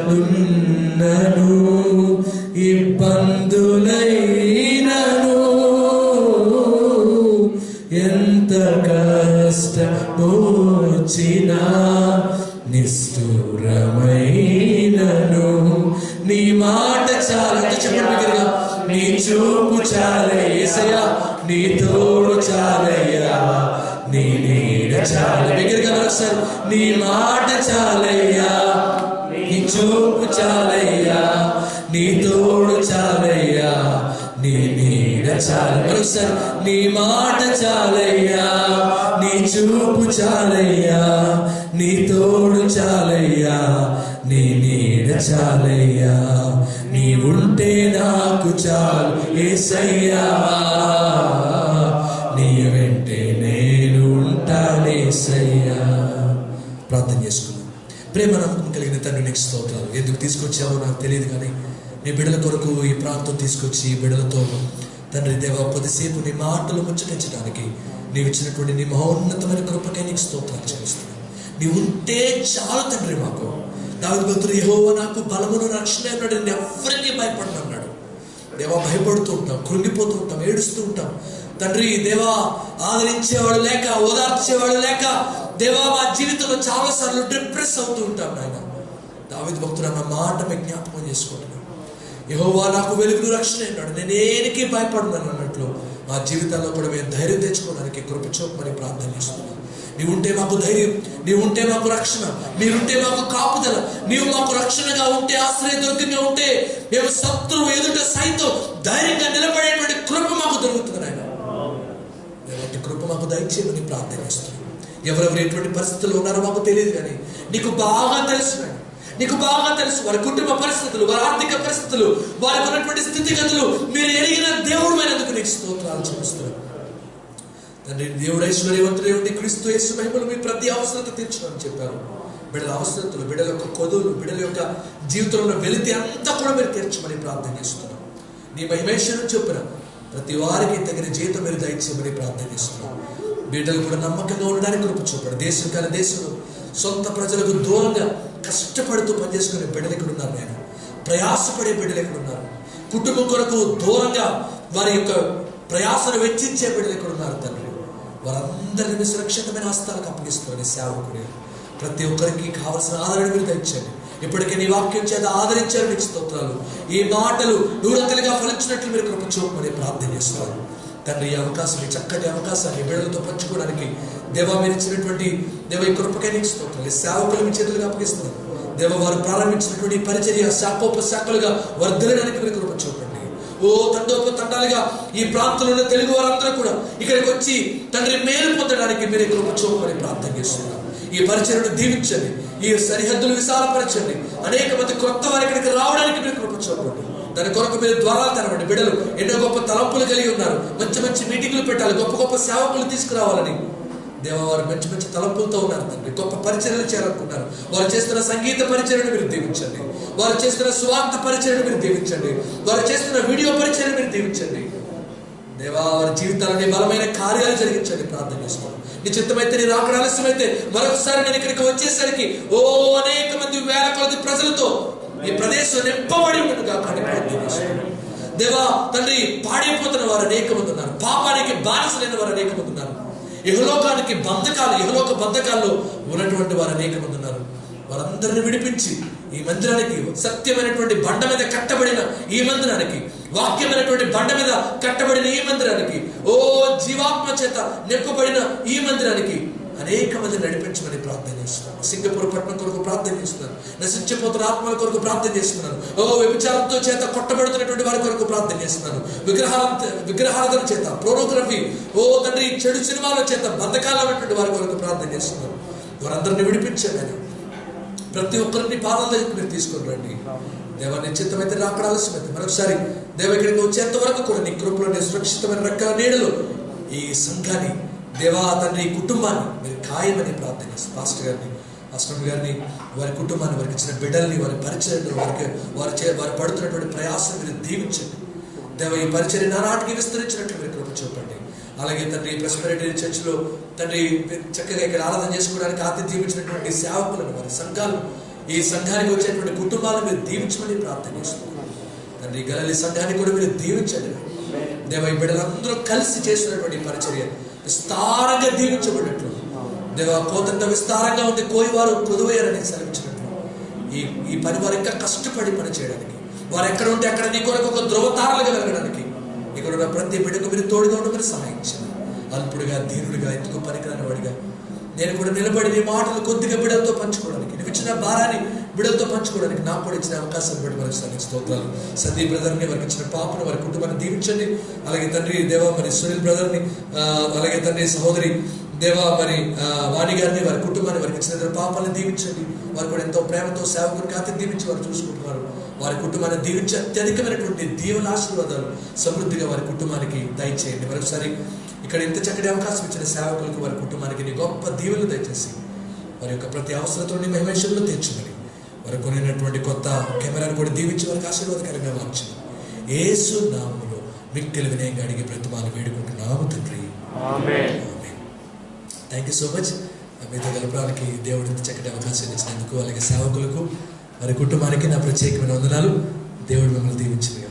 [SPEAKER 1] ఇబ్బందులైనను, ఎంత కష్టమొచ్చినా నిష్ఠూరమైనను, నీ మాట చాలు. చెప్పండి, నీ చూపు చాలయ్యా యేసయ్యా, నీ తోడు చాలయ్యా, నీ నీడ చాలు. దగ్గరగా ఒకసారి, నీ మాట చాలయ్యా, నీ చూపు చాలయ్యా, నీ తోడు చాలయ్యా, నీ నీడ చాలు. మరొకసారి, నీ మాట చాలయ్యా, నీ చూపు చాలయ్యా, నీ తోడు చాలయ్యా, నీ నీడ చాలయ్యా, నీ ఉంటే నాకు చాలు యేసయ్యా, నీ వెంటే నేను ఉంటానేసయ్యా. ప్రార్థన చేసుకుందాం. ప్రేమ నమ్మకం కలిగిన తండ్రి, నీకు స్తోత్రాలు. ఎందుకు తీసుకొచ్చావో నాకు తెలియదు, కానీ నీ బిడ్డల కొరకు ఈ ప్రాంతం తీసుకొచ్చి ఈ బిడ్డలతో తండ్రి దేవా కొద్దిసేపు నీ మాటలు ముచ్చటించడానికి నీవు ఇచ్చినటువంటి నీ మహోన్నతమైన కృపకై నీకు స్తోత్రాలు చెల్లిస్తున్నాను. నీవు ఉంటే చాలు తండ్రి మాకు. దావీదు భక్తుడు యెహోవా నాకు బలమును రక్షణ అన్నాడు. నేను ఎవరికి భయపడను అన్నాడు. దేవా భయపడుతూ ఉంటాం, కృంగిపోతూ ఉంటాం, ఏడుస్తూ ఉంటాం తండ్రి. దేవా ఆదరించేవాడు లేక, ఓదార్చేవాడు లేక దేవా మా జీవితంలో చాలా సార్లు డిప్రెస్ అవుతూ ఉంటాం నాయన. దావీదు భక్తుడు అన్న మాట మేము జ్ఞాపకం చేసుకుంటున్నాం. యెహోవా నాకు వెలుగును రక్షణ అన్నాడు. నేను దేనికి భయపడను అన్నట్లు మా జీవితాల్లో కూడా మేము ధైర్యం తెచ్చుకోవడానికి కృప చూపమని ప్రార్థన చేస్తున్నాం. నీవు ఉంటే మాకు ధైర్యం, నీవు ఉంటే మాకు రక్షణ, మీరుంటే మాకు కాపుదల, నీవు మాకు రక్షణగా ఉంటే, ఆశ్రయదుర్గంగా ఉంటే మేము శత్రువు ఎదుట సైతం ధైర్యంగా నిలబడేటువంటి కృప మాకు దొరుకుతుంది నాయన. అలాంటి కృప మాకు దయచేయమని ప్రార్థన చేస్తున్నాం. ఎవరెవరు ఎటువంటి పరిస్థితుల్లో ఉన్నారో మాకు తెలియదు, కానీ నీకు బాగా తెలుసు నాయన. నీకు బాగా తెలుసు వారి కుటుంబ పరిస్థితులు, వారి ఆర్థిక పరిస్థితులు, వారికి ఉన్నటువంటి స్థితిగతులు మీరు ఎరిగిన దేవుడు అయినందుకు నీకు స్తోత్రాలు చెల్లిస్తున్నాను తండ్రి. దేవుడు ఐశ్వర్యవంతుడే ఉండి క్రీస్తు యేసు మహిమలో మీ ప్రతి అవసరత తీర్చమని చెప్పారు. బిడ్డల అవసరతలు, బిడ్డల యొక్క కొదువులు, బిడ్డల యొక్క జీవితంలో వెలితి అంతా కూడా మీరు తీర్చమని ప్రార్థన చేస్తున్నాం. నీ మహిమేశ్వరం చొప్పున ప్రతి వారికి తగిన జీవితం మీరు దయచేయమని ప్రార్థన చేస్తున్నాం. బిడ్డలు కూడా నమ్మకంగా ఉండడానికి కృప చూపాడు. దేశం కానీ దేశంలో సొంత ప్రజలకు దూరంగా కష్టపడుతూ పనిచేసుకునే బిడ్డలు ఎక్కడ ఉన్నారు నాయన. ప్రయాసపడే బిడ్డలు ఎక్కడ ఉన్నారు. కుటుంబం కొరకు దూరంగా వారి యొక్క ప్రయాసను వెచ్చించే బిడ్డలు ఎక్కడ ఉన్నారు తండ్రి. వారందరినీ సురక్షితమైన హస్తాలకు అప్పగిస్తున్న సేవకుడి ప్రతి ఒక్కరికి కావలసిన ఆదరణ మీరు తెచ్చండి. ఇప్పటికే నీ వాక్యం చేత ఆదరించారు, నీకు స్తోత్రాలు. ఈ మాటలు నూరంతలుగా ఫలించినట్లు మీరు కృప చూపమని ప్రార్థన చేస్తున్నారు తండ్రి. ఈ అవకాశం, ఈ చక్కటి అవకాశాన్ని బిడ్డలతో పంచుకోవడానికి దేవా మీరు ఇచ్చినటువంటి దేవ ఈ కృపకై నీకు స్తోత్రాలు. ఈ సేవకులు మీ చేతులుగా అప్పగిస్తున్నారు దేవ. వారు ప్రారంభించినటువంటి పరిచర్య శాఖోపశాఖలుగా వర్ధిల్లడానికి మీరు కృప చూపండి. ఓ తండోపతండాలుగా ఈ ప్రాంతంలో ఉన్న తెలుగు వారందరూ కూడా ఇక్కడికి వచ్చి తండ్రి మేలు పొందడానికి మీరు కృప చూపమని ప్రార్థన చేస్తున్నారు. ఈ పరిచర్యను దీవించండి, ఈ సరిహద్దులు విశాలపరచండి. అనేక మంది కొత్త వారి ఇక్కడికి రావడానికి మీరు కృప చూపండి. దాని కొరకు మీరు ద్వారాలు తెరవండి. బిడ్డలు ఎన్నో గొప్ప తలంపులు కలిగి ఉన్నారు. మంచి మంచి మీటింగ్లు పెట్టాలి, గొప్ప గొప్ప సేవకులు తీసుకురావాలని దేవ వారు మంచి మంచి తలంపులతో ఉన్నారు తండ్రి. గొప్ప పరిచర్యలు చేయాలనుకుంటున్నారు. వారు చేస్తున్న సంగీత పరిచర్యను మీరు దీవించండి. వారు చేస్తున్న స్వార్థ పరిచర్యను మీరు దీవించండి. వారు చేస్తున్న వీడియో పరిచర్యను మీరు దీవించండి దేవా. వారి జీవితాలని బలమైన కార్యాలు జరిగించండి ప్రార్థన చేసుకోండి. నీ చిత్తమైతే, నీ రాకడ ఆలస్యమైతే మరొకసారి నేను ఇక్కడికి వచ్చేసరికి ఓ అనేక మంది వేల కొలది ప్రజలతో ఈ ప్రదేశం నింపబడి ఉండగా కానీ ప్రార్థన చేసుకోండి దేవా. తండ్రి పాడైపోతున్న వారు అనేక మంది ఉన్నారు. పాపానికి బానిసలైన వారు అనేక మంది ఉన్నారు. ఇహలోకానికి బంధకాలు, ఇహలోక బంధకాల్లో ఉన్నటువంటి వారు అనేక మంది ఉన్నారు. వారందరిని విడిపించి ఈ మందిరానికి, సత్యమైనటువంటి బండ మీద కట్టబడిన ఈ మందిరానికి వాక్యమైనటువంటి బండ మీద కట్టబడిన ఈ మందిరానికి, ఓ జీవాత్మ చేత నింపబడిన ఈ మందిరానికి అనేక మంది నడిపించమని ప్రార్థన చేస్తున్నాను. సింగపూర్ పట్టణం కొరకు ప్రార్థన చేస్తున్నాను. నశించిపోతున్న ఆత్మల కొరకు ప్రార్థన చేస్తున్నాను. ఓ వ్యభిచారంతో చేత కొట్టబడుతున్నటువంటి వారి కొరకు ప్రార్థన చేస్తున్నాను. విగ్రహారాధన చేత, పోర్నోగ్రఫీ, ఓ తండ్రి చెడు సినిమాల చేత బంధకాలు ఉన్నటువంటి వారి కొరకు ప్రార్థన చేస్తున్నాను. వారందరినీ విడిపించాలని ప్రతి ఒక్కరిని పాదాల దగ్గర మీరు తీసుకొని రండి. దేవాన్ని చిత్తమైతే రాకడ ఆలస్యమైతే మరొకసారి దేవ ఇక్కడికి వచ్చేంత వరకు కూడా నీ కృపలో సురక్షితమైన రెక్కల నీడలో ఈ సంఘాన్ని, దేవా తండ్రి ఈ కుటుంబాన్ని మీరు ఖాయమని ప్రార్థన చేస్తారు. పాస్టర్ గారిని, పాస్టర్ గారిని, వారి కుటుంబాన్ని, వారికి ఇచ్చిన బిడ్డల్ని, వారి పరిచర్యలు, వారు పడుతున్నటువంటి ప్రయాసం మీరు దీవించండి. దేవ ఈ పరిచర్య నానాటికి విస్తరించినట్లు మీరు కృప చూపండి. అలాగే తండ్రి ప్రెస్బిటరీ చర్చిలో తండ్రి చక్కగా ఇక్కడ ఆరాధన చేసుకోవడానికి ఆతిథ్యం ఇచ్చినటువంటి సేవకులను, వారి సంఘాలు, ఈ సంఘానికి వచ్చేటువంటి కుటుంబాలను మీరు దీవించమని ప్రార్థన చేస్తున్నారు. తండ్రి గలలి సంఘాన్ని కూడా మీరు దీవించండి. దేవ ఈ బిడ్డలందరూ కలిసి చేస్తున్నటువంటి పరిచర్య విస్తారంగా దీవించబడినట్లు, దేవ కోతంత విస్తారంగా ఉండి కోయివారు కొదువయ్యారని సెలవించినట్లు ఈ పని వారు ఇంకా కష్టపడి పని చేయడానికి, వారు ఎక్కడ ఉంటే అక్కడ నీ కొరకు ఒక ధ్రువతారలుగా వెళ్ళడానికి ఇక్కడ ఉన్న ప్రతి బిడ్డకు మీరు తోడుగా ఉండమని సహాయించండి. అల్పుడుగా, దీనుడిగా, ఎందుకు పనికిరాని వాడిగా నేను కూడా నిలబడి నీ మాటలు కొద్దిగా బిడ్డలతో పంచుకోవడానికి, నువ్వు ఇచ్చిన భారాన్ని బిడ్డలతో పంచుకోవడానికి నాకు కూడా ఇచ్చిన అవకాశాన్ని బట్టి మనకి స్తోత్రాలు. సందీప్ బ్రదర్ని, వారికి ఇచ్చిన పాపను, వారి కుటుంబాన్ని దీవించండి. అలాగే తండ్రి దేవా మరి సునీల్ బ్రదర్ని, అలాగే తండ్రి సహోదరి దేవా మరి వాణి గారిని, వారి కుటుంబాన్ని, వారికి ఇచ్చిన పాపాలను దీవించండి. వారు కూడా ఎంతో ప్రేమతో సేవకునికి ఆతిథ్యం వారు చూసుకుంటున్నారు. వారి కుటుంబాన్ని దీవించి అత్యధికమైనటువంటి దీవెన ఆశీర్వాదాలు సమృద్ధిగా వారి కుటుంబానికి దయచేయండి. మరొకసారి ఇక్కడ ఇంత చక్కటి అవకాశం ఇచ్చిన సేవకులకు, వారి కుటుంబానికి నీ గొప్ప దీవెనలు దయచేసి వారి యొక్క ప్రతి అవసరతోని మహిమేశ్వరంలో తీర్చమని, వారు కొనినటువంటి కొత్త కెమెరాను కూడా దీవించి వారికి ఆశీర్వాదకరంగా మార్చండి. యేసు నామములో మిక్కిలి వినయంగా అడిగి బ్రతిమాలు వేడుకుంటున్నాము తండ్రి. ఆమేన్. Thank you so much. మీతో గలపడానికి దేవుడు ఇంత చక్కటి అవకాశం ఇచ్చినందుకు, అలాగే సేవకులకు, వారి కుటుంబానికి నా ప్రత్యేకమైన వందనాలు. దేవుడు మిమ్మల్ని దీవించగా.